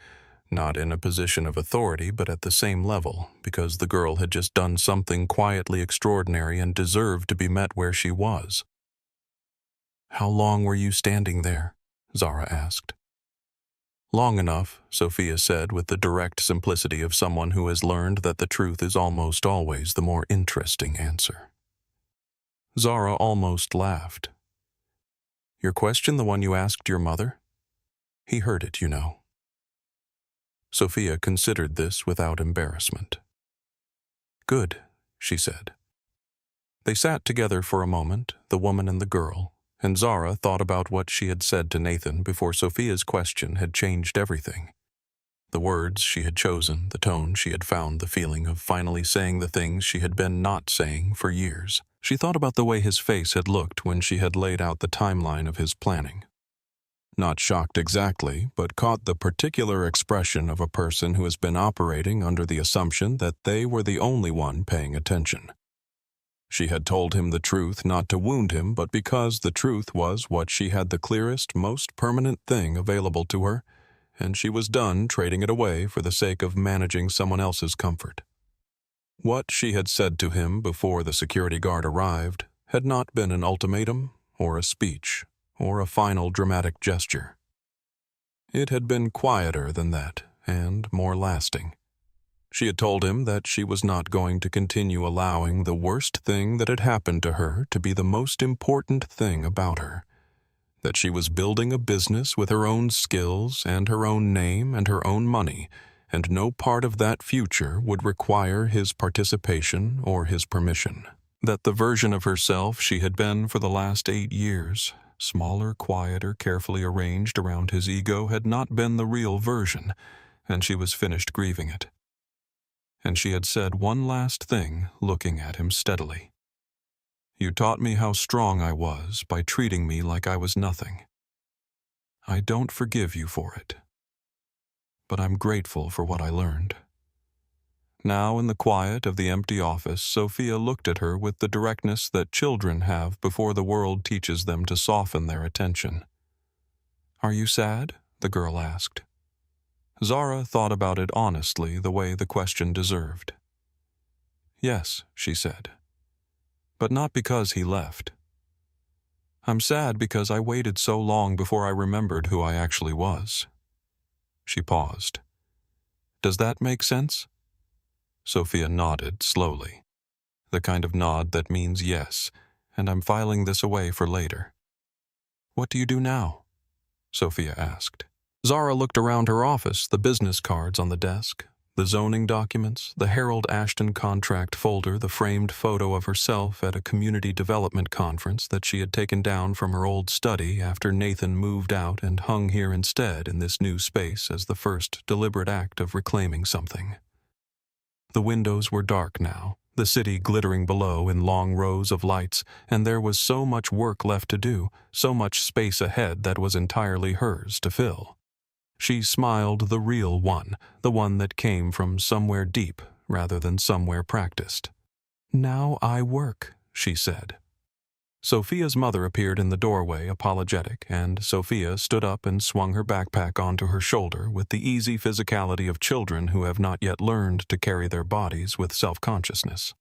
not in a position of authority, but at the same level, because the girl had just done something quietly extraordinary and deserved to be met where she was. "How long were you standing there?" Zara asked. "Long enough," Sophia said with the direct simplicity of someone who has learned that the truth is almost always the more interesting answer. Zara almost laughed. "Your question, the one you asked your mother? He heard it, you know." Sophia considered this without embarrassment. "Good," she said. They sat together for a moment, the woman and the girl, and Zara thought about what she had said to Nathan before Sophia's question had changed everything. The words she had chosen, the tone she had found, the feeling of finally saying the things she had been not saying for years. She thought about the way his face had looked when she had laid out the timeline of his planning. Not shocked exactly, but caught the particular expression of a person who has been operating under the assumption that they were the only one paying attention. She had told him the truth not to wound him, but because the truth was what she had the clearest, most permanent thing available to her, and she was done trading it away for the sake of managing someone else's comfort. What she had said to him before the security guard arrived had not been an ultimatum or a speech or a final dramatic gesture. It had been quieter than that and more lasting. She had told him that she was not going to continue allowing the worst thing that had happened to her to be the most important thing about her. that she was building a business with her own skills and her own name and her own money, and no part of that future would require his participation or his permission. That the version of herself she had been for the last 8 years, smaller, quieter, carefully arranged around his ego, had not been the real version, and she was finished grieving it. And she had said one last thing, looking at him steadily. "You taught me how strong I was by treating me like I was nothing. I don't forgive you for it, but I'm grateful for what I learned." Now, in the quiet of the empty office, Sophia looked at her with the directness that children have before the world teaches them to soften their attention. "Are you sad?" the girl asked. Zara thought about it honestly, the way the question deserved. "Yes," she said, "but not because he left. I'm sad because I waited so long before I remembered who I actually was." She paused. "Does that make sense?" Sophia nodded slowly, the kind of nod that means yes, and I'm filing this away for later. "What do you do now?" Sophia asked. Zara looked around her office, the business cards on the desk, the zoning documents, the Harold Ashton contract folder, the framed photo of herself at a community development conference that she had taken down from her old study after Nathan moved out and hung here instead in this new space as the first deliberate act of reclaiming something. The windows were dark now, the city glittering below in long rows of lights, and there was so much work left to do, so much space ahead that was entirely hers to fill. She smiled, the real one, the one that came from somewhere deep rather than somewhere practiced. "Now I work," she said. Sophia's mother appeared in the doorway, apologetic, and Sophia stood up and swung her backpack onto her shoulder with the easy physicality of children who have not yet learned to carry their bodies with self-consciousness.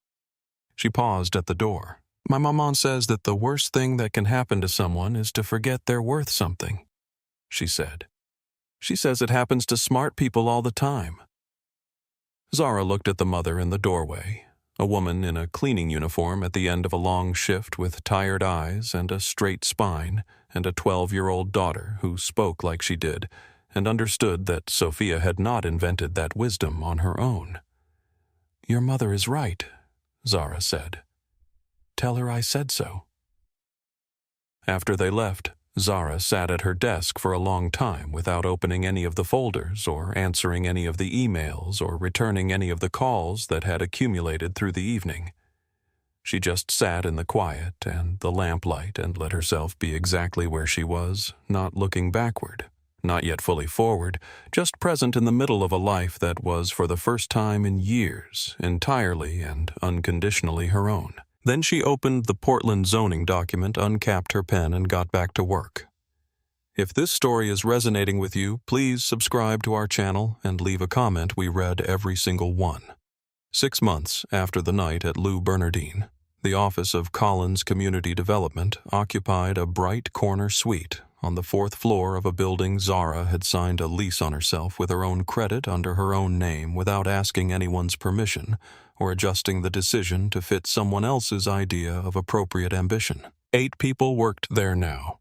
She paused at the door. "My maman says that the worst thing that can happen to someone is to forget they're worth something," she said. "She says it happens to smart people all the time." Zara looked at the mother in the doorway, a woman in a cleaning uniform at the end of a long shift with tired eyes and a straight spine, and a 12-year-old daughter who spoke like she did and understood that Sophia had not invented that wisdom on her own. "Your mother is right," Zara said. "Tell her I said so." After they left, Zara sat at her desk for a long time without opening any of the folders or answering any of the emails or returning any of the calls that had accumulated through the evening. She just sat in the quiet and the lamplight and let herself be exactly where she was, not looking backward, not yet fully forward, just present in the middle of a life that was for the first time in years entirely and unconditionally her own. Then she opened the Portland zoning document, uncapped her pen, and got back to work. If this story is resonating with you, please subscribe to our channel and leave a comment. We read every single one. 6 months after the night at Lou Bernardine, the office of Collins Community Development occupied a bright corner suite on the 4th floor of a building Zara had signed a lease on herself with her own credit under her own name without asking anyone's permission or adjusting the decision to fit someone else's idea of appropriate ambition. 8 people worked there now.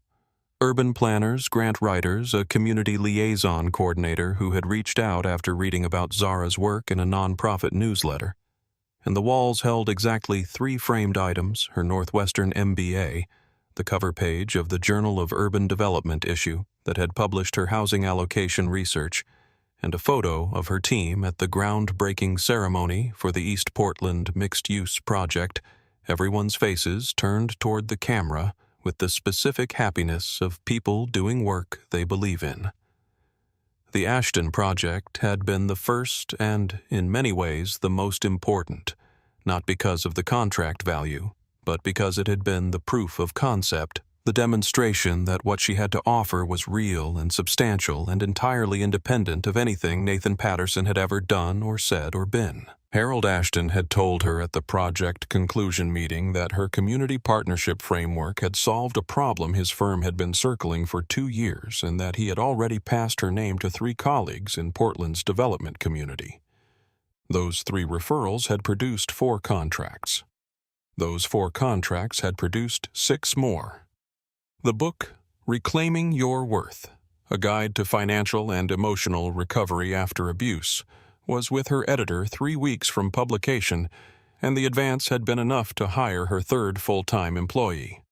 Urban planners, grant writers, a community liaison coordinator who had reached out after reading about Zara's work in a nonprofit newsletter. And the walls held exactly 3 framed items: her Northwestern MBA, the cover page of the Journal of Urban Development issue that had published her housing allocation research, and a photo of her team at the groundbreaking ceremony for the East Portland mixed-use project, everyone's faces turned toward the camera with the specific happiness of people doing work they believe in. The Ashton project had been the first and, in many ways, the most important, not because of the contract value, but because it had been the proof of concept, the demonstration that what she had to offer was real and substantial and entirely independent of anything Nathan Patterson had ever done or said or been. Harold Ashton had told her at the project conclusion meeting that her community partnership framework had solved a problem his firm had been circling for 2 years and that he had already passed her name to 3 colleagues in Portland's development community. Those 3 referrals had produced 4 contracts. Those 4 contracts had produced 6 more. The book Reclaiming Your Worth, A Guide to Financial and Emotional Recovery After Abuse, was with her editor 3 weeks from publication, and the advance had been enough to hire her third full-time employee.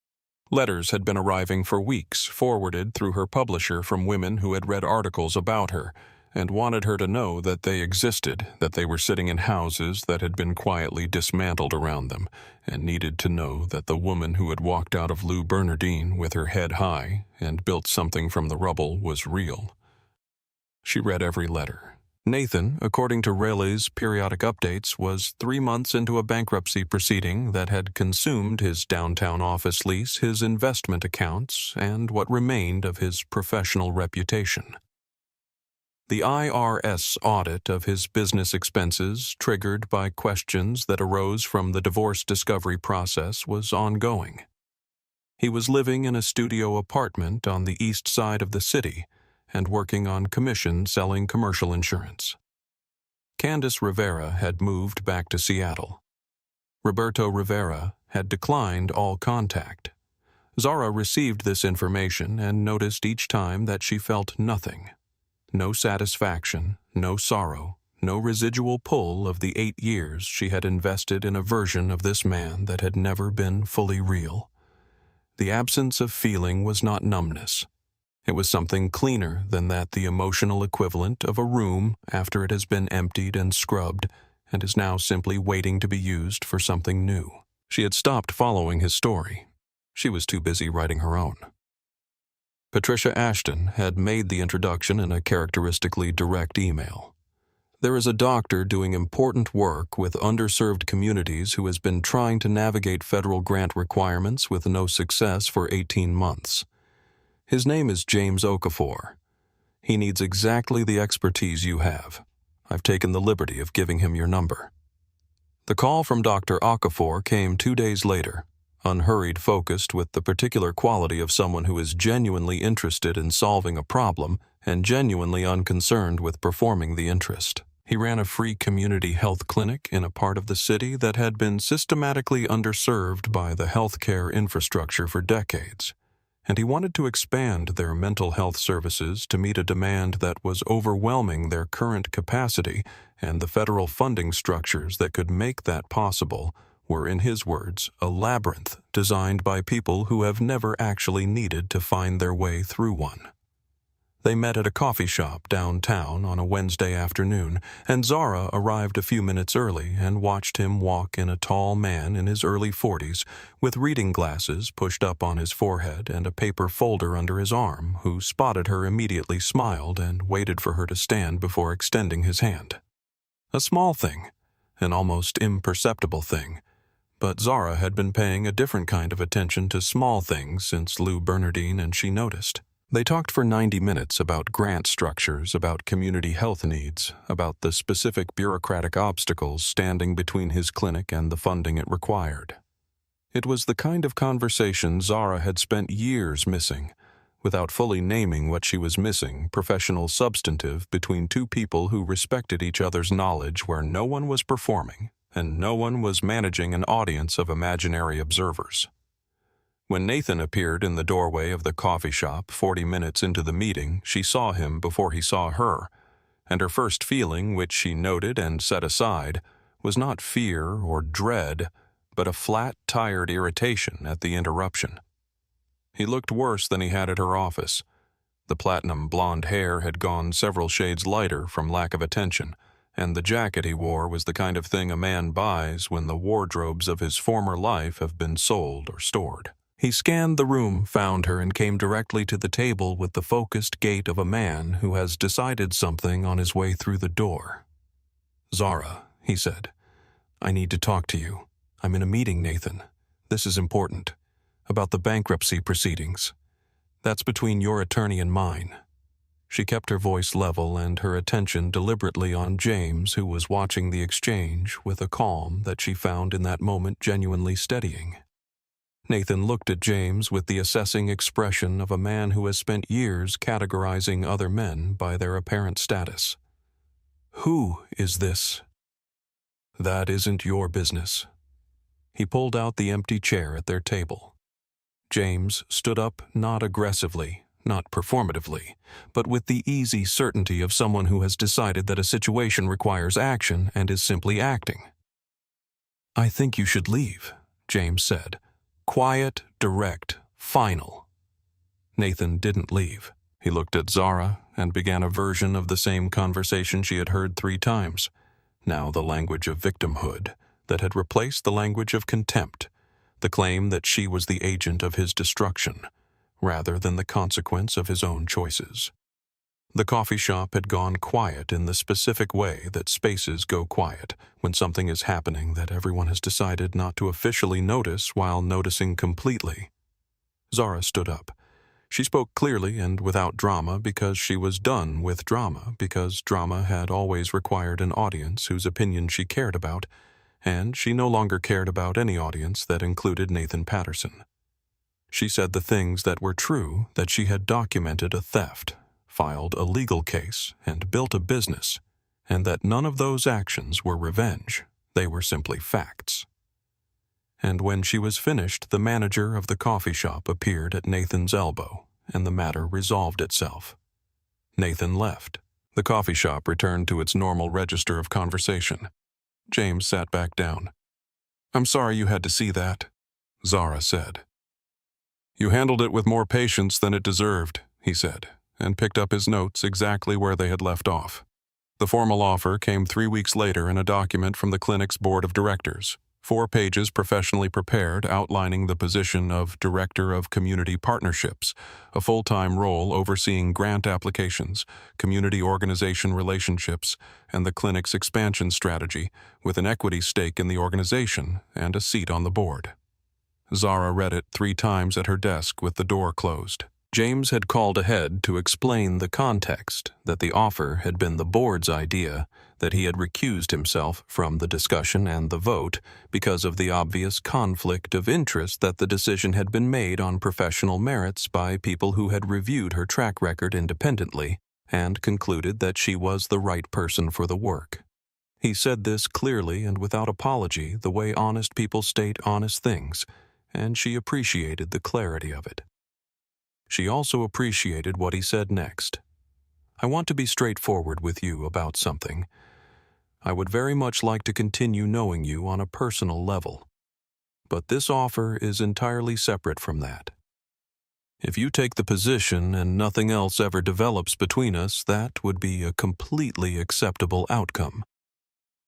Letters had been arriving for weeks, forwarded through her publisher from women who had read articles about her and wanted her to know that they existed, that they were sitting in houses that had been quietly dismantled around them, and needed to know that the woman who had walked out of Lou Bernardine with her head high and built something from the rubble was real. She read every letter. Nathan, according to Rayleigh's periodic updates, was 3 months into a bankruptcy proceeding that had consumed his downtown office lease, his investment accounts, and what remained of his professional reputation. The IRS audit of his business expenses, triggered by questions that arose from the divorce discovery process, was ongoing. He was living in a studio apartment on the east side of the city and working on commission selling commercial insurance. Candace Rivera had moved back to Seattle. Roberto Rivera had declined all contact. Zara received this information and noticed each time that she felt nothing. No satisfaction, no sorrow, no residual pull of the 8 years she had invested in a version of this man that had never been fully real. The absence of feeling was not numbness. It was something cleaner than that, the emotional equivalent of a room after it has been emptied and scrubbed and is now simply waiting to be used for something new. She had stopped following his story. She was too busy writing her own. Patricia Ashton had made the introduction in a characteristically direct email. There is a doctor doing important work with underserved communities who has been trying to navigate federal grant requirements with no success for 18 months. His name is James Okafor. He needs exactly the expertise you have. I've taken the liberty of giving him your number. The call from Dr. Okafor came 2 days later, unhurried, focused, with the particular quality of someone who is genuinely interested in solving a problem and genuinely unconcerned with performing the interest. He ran a free community health clinic in a part of the city that had been systematically underserved by the healthcare infrastructure for decades, and he wanted to expand their mental health services to meet a demand that was overwhelming their current capacity, and the federal funding structures that could make that possible were, in his words, a labyrinth designed by people who have never actually needed to find their way through one. They met at a coffee shop downtown on a Wednesday afternoon, and Zara arrived a few minutes early and watched him walk in, a tall man in his early 40s with reading glasses pushed up on his forehead and a paper folder under his arm, who spotted her immediately, smiled, and waited for her to stand before extending his hand. A small thing, an almost imperceptible thing, but Zara had been paying a different kind of attention to small things since Lou Bernardine, and she noticed. They talked for 90 minutes about grant structures, about community health needs, about the specific bureaucratic obstacles standing between his clinic and the funding it required. It was the kind of conversation Zara had spent years missing, without fully naming what she was missing, professional substantive between two people who respected each other's knowledge, where no one was performing and no one was managing an audience of imaginary observers. When Nathan appeared in the doorway of the coffee shop 40 minutes into the meeting, she saw him before he saw her, and her first feeling, which she noted and set aside, was not fear or dread, but a flat, tired irritation at the interruption. He looked worse than he had at her office. The platinum blonde hair had gone several shades lighter from lack of attention, and the jacket he wore was the kind of thing a man buys when the wardrobes of his former life have been sold or stored. He scanned the room, found her, and came directly to the table with the focused gait of a man who has decided something on his way through the door. "Zara," he said, "I need to talk to you. I'm in a meeting, Nathan. This is important. About the bankruptcy proceedings. That's between your attorney and mine." She kept her voice level and her attention deliberately on James, who was watching the exchange with a calm that she found in that moment genuinely steadying. Nathan looked at James with the assessing expression of a man who has spent years categorizing other men by their apparent status. "Who is this?" "That isn't your business." He pulled out the empty chair at their table. James stood up not aggressively, not performatively, but with the easy certainty of someone who has decided that a situation requires action and is simply acting. "I think you should leave," James said. Quiet, direct, final. Nathan didn't leave. He looked at Zara and began a version of the same conversation she had heard 3 times, now the language of victimhood that had replaced the language of contempt, the claim that she was the agent of his destruction, rather than the consequence of his own choices. The coffee shop had gone quiet in the specific way that spaces go quiet when something is happening that everyone has decided not to officially notice while noticing completely. Zara stood up. She spoke clearly and without drama because she was done with drama, because drama had always required an audience whose opinion she cared about, and she no longer cared about any audience that included Nathan Patterson. She said the things that were true, that she had documented a theft, filed a legal case, and built a business, and that none of those actions were revenge. They were simply facts. And when she was finished, the manager of the coffee shop appeared at Nathan's elbow, and the matter resolved itself. Nathan left. The coffee shop returned to its normal register of conversation. James sat back down. "I'm sorry you had to see that," Zara said. "You handled it with more patience than it deserved," he said, and picked up his notes exactly where they had left off. The formal offer came 3 weeks later in a document from the clinic's board of directors, 4 pages professionally prepared outlining the position of Director of Community Partnerships, a full-time role overseeing grant applications, community organization relationships, and the clinic's expansion strategy, with an equity stake in the organization and a seat on the board. Zara read it 3 times at her desk with the door closed. James had called ahead to explain the context, that the offer had been the board's idea, that he had recused himself from the discussion and the vote because of the obvious conflict of interest that the decision had been made on professional merits by people who had reviewed her track record independently and concluded that she was the right person for the work. He said this clearly and without apology, the way honest people state honest things, and she appreciated the clarity of it. She also appreciated what he said next. "I want to be straightforward with you about something. I would very much like to continue knowing you on a personal level. But this offer is entirely separate from that. If you take the position and nothing else ever develops between us, that would be a completely acceptable outcome.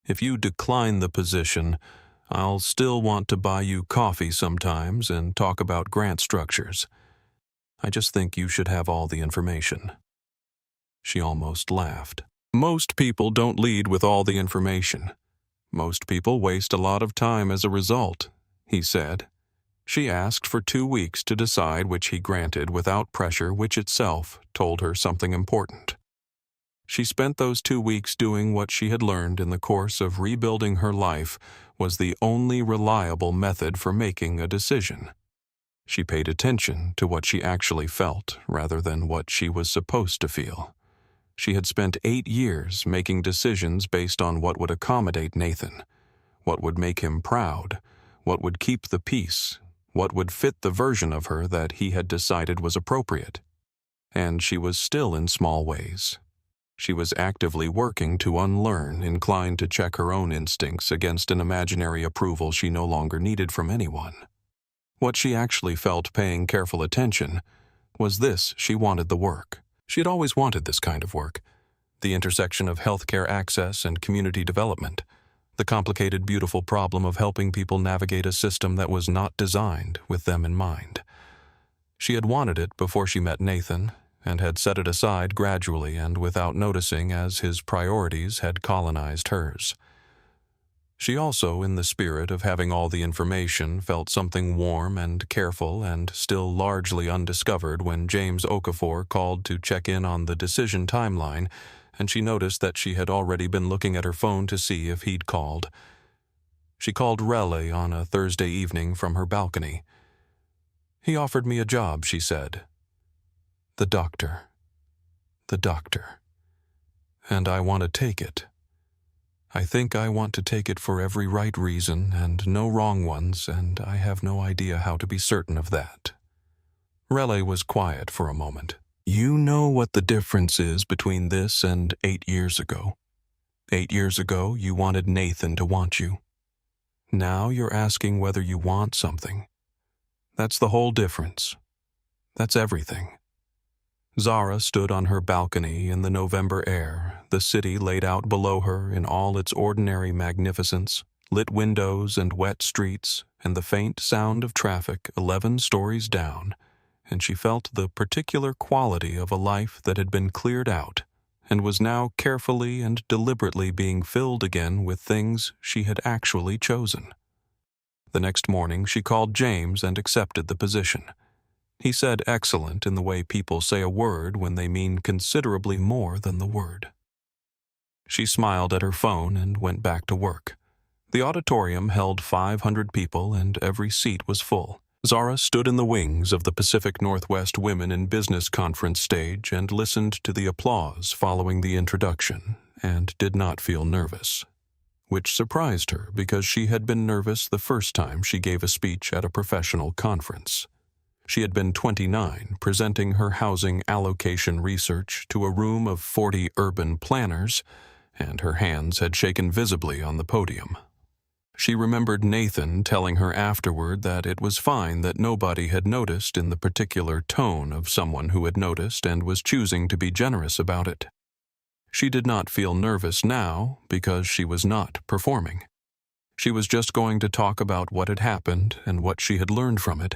If you decline the position, I'll still want to buy you coffee sometimes and talk about grant structures. I just think you should have all the information." She almost laughed. "Most people don't lead with all the information. Most people waste a lot of time as a result," he said. She asked for 2 weeks to decide, which he granted without pressure, which itself told her something important. She spent those 2 weeks doing what she had learned in the course of rebuilding her life was the only reliable method for making a decision. She paid attention to what she actually felt rather than what she was supposed to feel. She had spent 8 years making decisions based on what would accommodate Nathan, what would make him proud, what would keep the peace, what would fit the version of her that he had decided was appropriate. And she was still in small ways. She was actively working to unlearn, inclined to check her own instincts against an imaginary approval she no longer needed from anyone. What she actually felt paying careful attention was this: she wanted the work. She had always wanted this kind of work. The intersection of healthcare access and community development. The complicated, beautiful problem of helping people navigate a system that was not designed with them in mind. She had wanted it before she met Nathan, and had set it aside gradually and without noticing as his priorities had colonized hers. She also, in the spirit of having all the information, felt something warm and careful and still largely undiscovered when James Okafor called to check in on the decision timeline, and she noticed that she had already been looking at her phone to see if he'd called. She called Raleigh on a Thursday evening from her balcony. "He offered me a job," she said. The doctor. And I want to take it. I think I want to take it for every right reason and no wrong ones, and I have no idea how to be certain of that." Raleigh was quiet for a moment. You know what the difference is between this and 8 years ago. 8 years ago, you wanted Nathan to want you. Now you're asking whether you want something. That's the whole difference. That's everything. Zara stood on her balcony in the November air, the city laid out below her in all its ordinary magnificence, lit windows and wet streets, and the faint sound of traffic 11 stories down, and she felt the particular quality of a life that had been cleared out and was now carefully and deliberately being filled again with things she had actually chosen. The next morning she called James and accepted the position. He said excellent in the way people say a word when they mean considerably more than the word. She smiled at her phone and went back to work. The auditorium held 500 people and every seat was full. Zara stood in the wings of the Pacific Northwest Women in Business Conference stage and listened to the applause following the introduction and did not feel nervous, which surprised her because she had been nervous the first time she gave a speech at a professional conference. She had been 29, presenting her housing allocation research to a room of 40 urban planners, and her hands had shaken visibly on the podium. She remembered Nathan telling her afterward that it was fine that nobody had noticed in the particular tone of someone who had noticed and was choosing to be generous about it. She did not feel nervous now because she was not performing. She was just going to talk about what had happened and what she had learned from it,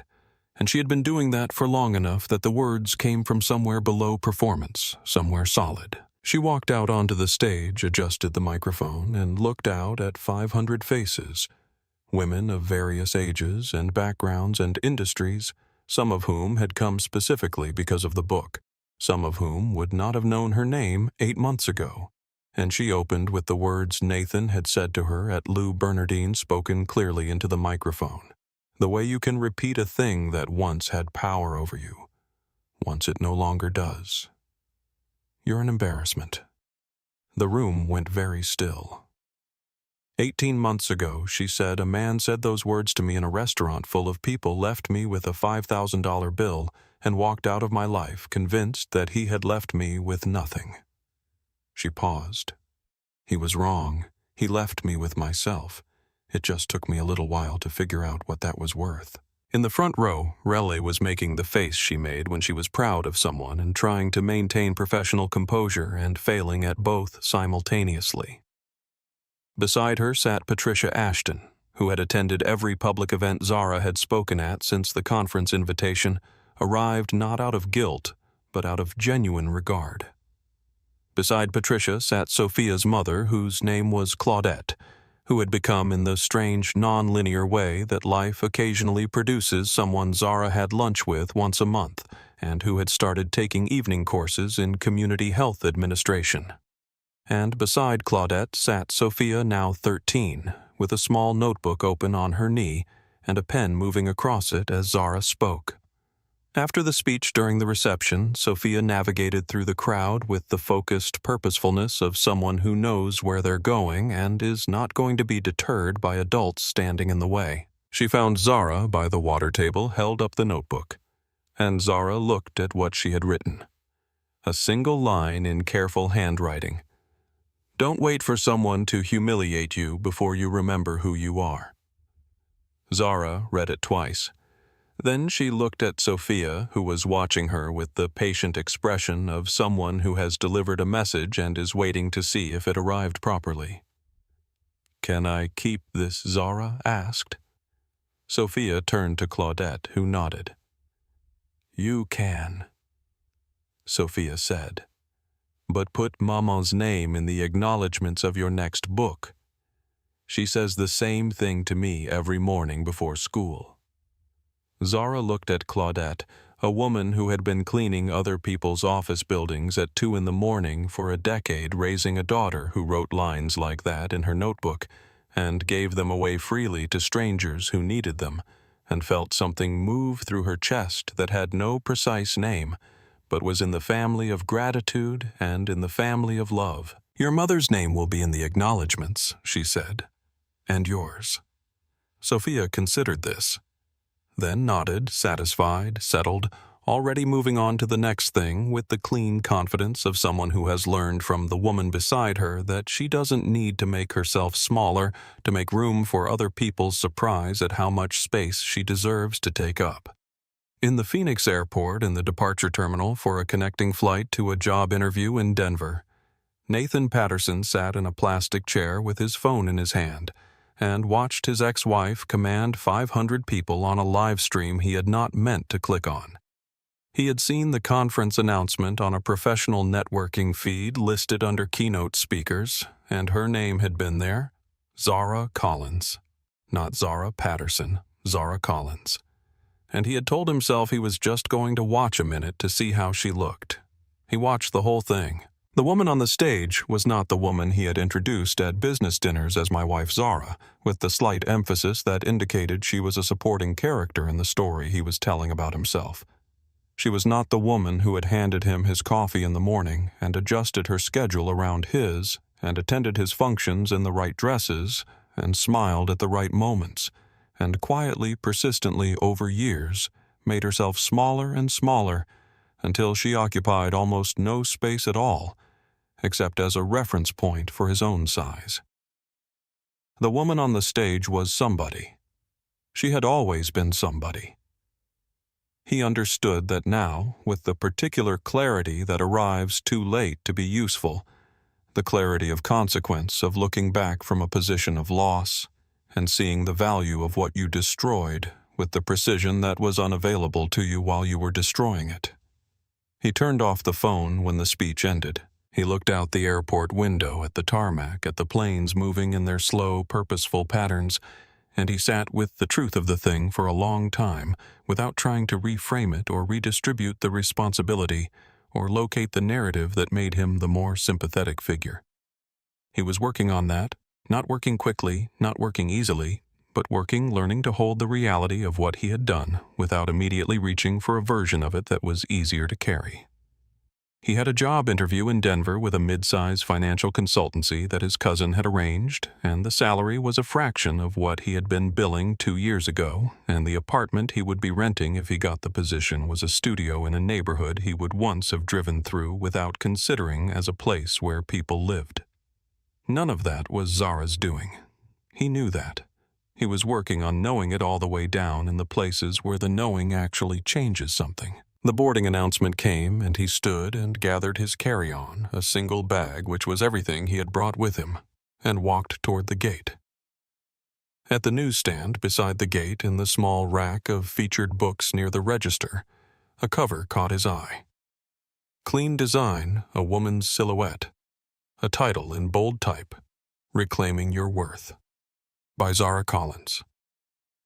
and she had been doing that for long enough that the words came from somewhere below performance, somewhere solid. She walked out onto the stage, adjusted the microphone, and looked out at 500 faces, women of various ages and backgrounds and industries, some of whom had come specifically because of the book, some of whom would not have known her name 8 months ago. And she opened with the words Nathan had said to her at Lou Bernardine spoken clearly into the microphone. The way you can repeat a thing that once had power over you, once it no longer does. You're an embarrassment. The room went very still. 18 months ago, she said, a man said those words to me in a restaurant full of people, left me with a $5,000 bill, and walked out of my life convinced that he had left me with nothing. She paused. He was wrong. He left me with myself. It just took me a little while to figure out what that was worth. In the front row, Raleigh was making the face she made when she was proud of someone and trying to maintain professional composure and failing at both simultaneously. Beside her sat Patricia Ashton, who had attended every public event Zara had spoken at since the conference invitation arrived not out of guilt, but out of genuine regard. Beside Patricia sat Sophia's mother, whose name was Claudette, who had become in the strange non-linear way that life occasionally produces someone Zara had lunch with once a month, and who had started taking evening courses in community health administration. And beside Claudette sat Sophia, now 13, with a small notebook open on her knee and a pen moving across it as Zara spoke. After the speech during the reception, Sophia navigated through the crowd with the focused purposefulness of someone who knows where they're going and is not going to be deterred by adults standing in the way. She found Zara by the water table, held up the notebook, and Zara looked at what she had written. A single line in careful handwriting. Don't wait for someone to humiliate you before you remember who you are. Zara read it twice. Then she looked at Sophia, who was watching her with the patient expression of someone who has delivered a message and is waiting to see if it arrived properly. "Can I keep this?" Zara asked. Sophia turned to Claudette, who nodded. "You can," Sophia said. "But put Mama's name in the acknowledgments of your next book. She says the same thing to me every morning before school." Zara looked at Claudette, a woman who had been cleaning other people's office buildings at 2 a.m. for a decade, raising a daughter who wrote lines like that in her notebook and gave them away freely to strangers who needed them, and felt something move through her chest that had no precise name, but was in the family of gratitude and in the family of love. "Your mother's name will be in the acknowledgments," she said, "and yours." Sophia considered this, then nodded, satisfied, settled, already moving on to the next thing with the clean confidence of someone who has learned from the woman beside her that she doesn't need to make herself smaller to make room for other people's surprise at how much space she deserves to take up. In the Phoenix airport in the departure terminal for a connecting flight to a job interview in Denver, Nathan Patterson sat in a plastic chair with his phone in his hand and watched his ex-wife command 500 people on a live stream he had not meant to click on. He had seen the conference announcement on a professional networking feed listed under keynote speakers, and her name had been there, Zara Collins. Not Zara Patterson, Zara Collins. And he had told himself he was just going to watch a minute to see how she looked. He watched the whole thing. The woman on the stage was not the woman he had introduced at business dinners as my wife Zara, with the slight emphasis that indicated she was a supporting character in the story he was telling about himself. She was not the woman who had handed him his coffee in the morning and adjusted her schedule around his and attended his functions in the right dresses and smiled at the right moments and quietly, persistently over years made herself smaller and smaller until she occupied almost no space at all except as a reference point for his own size. The woman on the stage was somebody. She had always been somebody. He understood that now, with the particular clarity that arrives too late to be useful, the clarity of consequence of looking back from a position of loss and seeing the value of what you destroyed with the precision that was unavailable to you while you were destroying it. He turned off the phone when the speech ended. He looked out the airport window at the tarmac, at the planes moving in their slow, purposeful patterns, and he sat with the truth of the thing for a long time without trying to reframe it or redistribute the responsibility or locate the narrative that made him the more sympathetic figure. He was working on that, not working quickly, not working easily, but working, learning to hold the reality of what he had done without immediately reaching for a version of it that was easier to carry. He had a job interview in Denver with a mid-size financial consultancy that his cousin had arranged, and the salary was a fraction of what he had been billing 2 years ago, and the apartment he would be renting if he got the position was a studio in a neighborhood he would once have driven through without considering as a place where people lived. None of that was Zara's doing. He knew that. He was working on knowing it all the way down in the places where the knowing actually changes something. The boarding announcement came, and he stood and gathered his carry-on, a single bag which was everything he had brought with him, and walked toward the gate. At the newsstand beside the gate in the small rack of featured books near the register, a cover caught his eye. Clean design, a woman's silhouette. A title in bold type, Reclaiming Your Worth, by Zara Collins.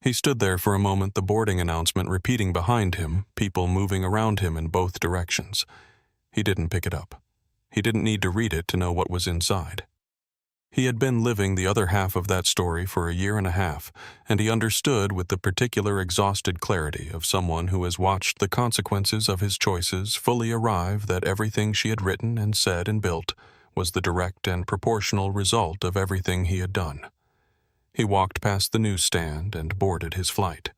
He stood there for a moment, the boarding announcement repeating behind him, people moving around him in both directions. He didn't pick it up. He didn't need to read it to know what was inside. He had been living the other half of that story for a year and a half, and he understood with the particular exhausted clarity of someone who has watched the consequences of his choices fully arrive that everything she had written and said and built was the direct and proportional result of everything he had done. He walked past the newsstand and boarded his flight.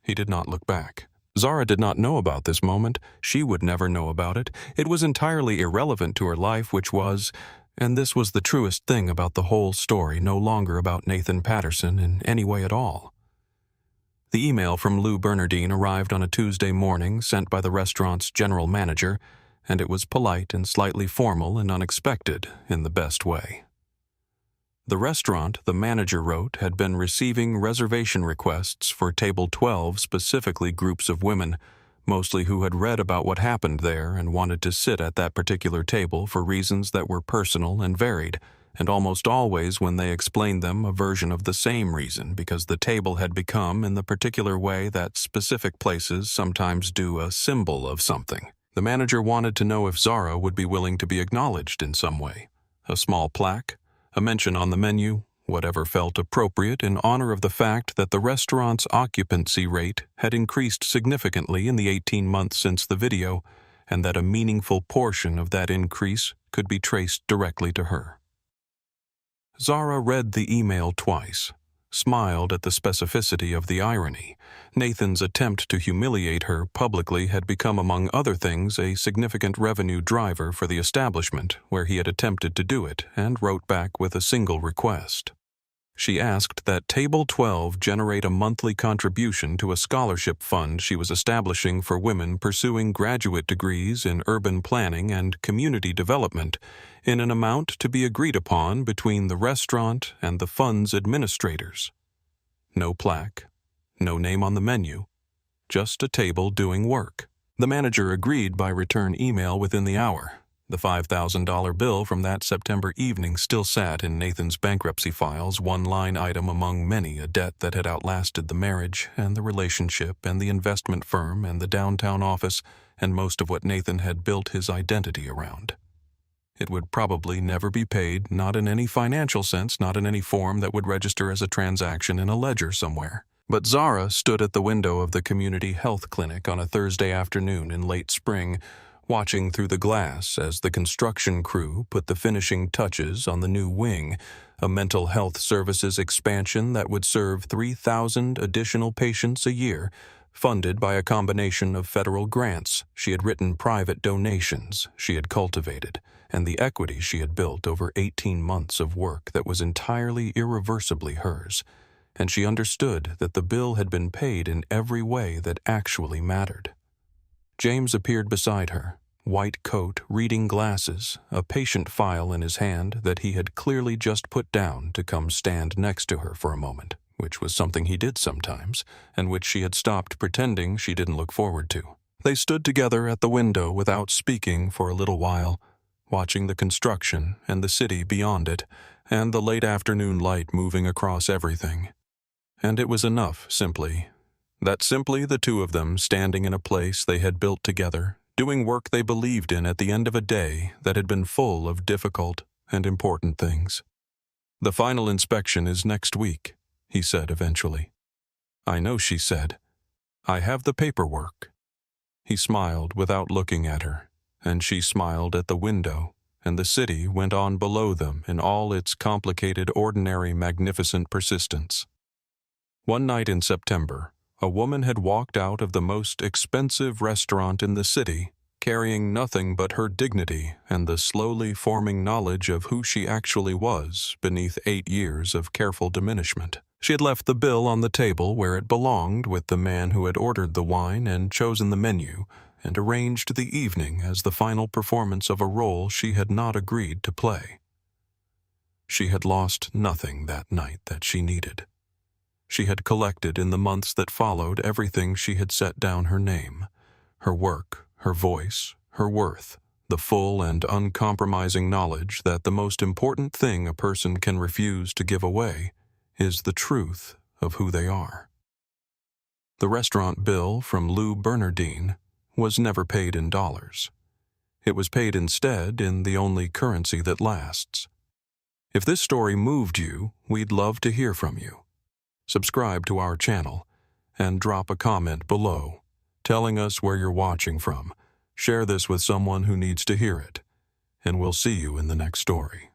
He did not look back. Zara did not know about this moment. She would never know about it. It was entirely irrelevant to her life, which was, and this was the truest thing about the whole story, no longer about Nathan Patterson in any way at all. The email from Lou Bernardine arrived on a Tuesday morning, sent by the restaurant's general manager, and it was polite and slightly formal and unexpected in the best way. The restaurant, the manager wrote, had been receiving reservation requests for Table 12, specifically groups of women, mostly who had read about what happened there and wanted to sit at that particular table for reasons that were personal and varied, and almost always when they explained them a version of the same reason because the table had become, in the particular way that specific places sometimes do, a symbol of something. The manager wanted to know if Zara would be willing to be acknowledged in some way. A small plaque, a mention on the menu, whatever felt appropriate in honor of the fact that the restaurant's occupancy rate had increased significantly in the 18 months since the video, and that a meaningful portion of that increase could be traced directly to her. Zara read the email twice, smiled at the specificity of the irony. Nathan's attempt to humiliate her publicly had become, among other things, a significant revenue driver for the establishment where he had attempted to do it, and wrote back with a single request. She asked that Table 12 generate a monthly contribution to a scholarship fund she was establishing for women pursuing graduate degrees in urban planning and community development in an amount to be agreed upon between the restaurant and the fund's administrators. No plaque, no name on the menu, just a table doing work. The manager agreed by return email within the hour. The $5,000 bill from that September evening still sat in Nathan's bankruptcy files, one line item among many, a debt that had outlasted the marriage and the relationship and the investment firm and the downtown office and most of what Nathan had built his identity around. It would probably never be paid, not in any financial sense, not in any form that would register as a transaction in a ledger somewhere. But Zara stood at the window of the community health clinic on a Thursday afternoon in late spring, watching through the glass as the construction crew put the finishing touches on the new wing, a mental health services expansion that would serve 3,000 additional patients a year, funded by a combination of federal grants she had written, private donations she had cultivated, and the equity she had built over 18 months of work that was entirely irreversibly hers. And she understood that the bill had been paid in every way that actually mattered. James appeared beside her, white coat, reading glasses, a patient file in his hand that he had clearly just put down to come stand next to her for a moment, which was something he did sometimes, and which she had stopped pretending she didn't look forward to. They stood together at the window without speaking for a little while, watching the construction and the city beyond it, and the late afternoon light moving across everything. And it was enough, simply the two of them standing in a place they had built together, doing work they believed in at the end of a day that had been full of difficult and important things. "The final inspection is next week," he said eventually. "I know," she said. "I have the paperwork." He smiled without looking at her, and she smiled at the window, and the city went on below them in all its complicated, ordinary, magnificent persistence. One night in September, a woman had walked out of the most expensive restaurant in the city, carrying nothing but her dignity and the slowly forming knowledge of who she actually was beneath 8 years of careful diminishment. She had left the bill on the table where it belonged with the man who had ordered the wine and chosen the menu, and arranged the evening as the final performance of a role she had not agreed to play. She had lost nothing that night that she needed. She had collected in the months that followed everything she had set down: her name, her work, her voice, her worth, the full and uncompromising knowledge that the most important thing a person can refuse to give away is the truth of who they are. The restaurant bill from Lou Bernardine was never paid in dollars. It was paid instead in the only currency that lasts. If this story moved you, we'd love to hear from you. Subscribe to our channel and drop a comment below, telling us where you're watching from. Share this with someone who needs to hear it, and we'll see you in the next story.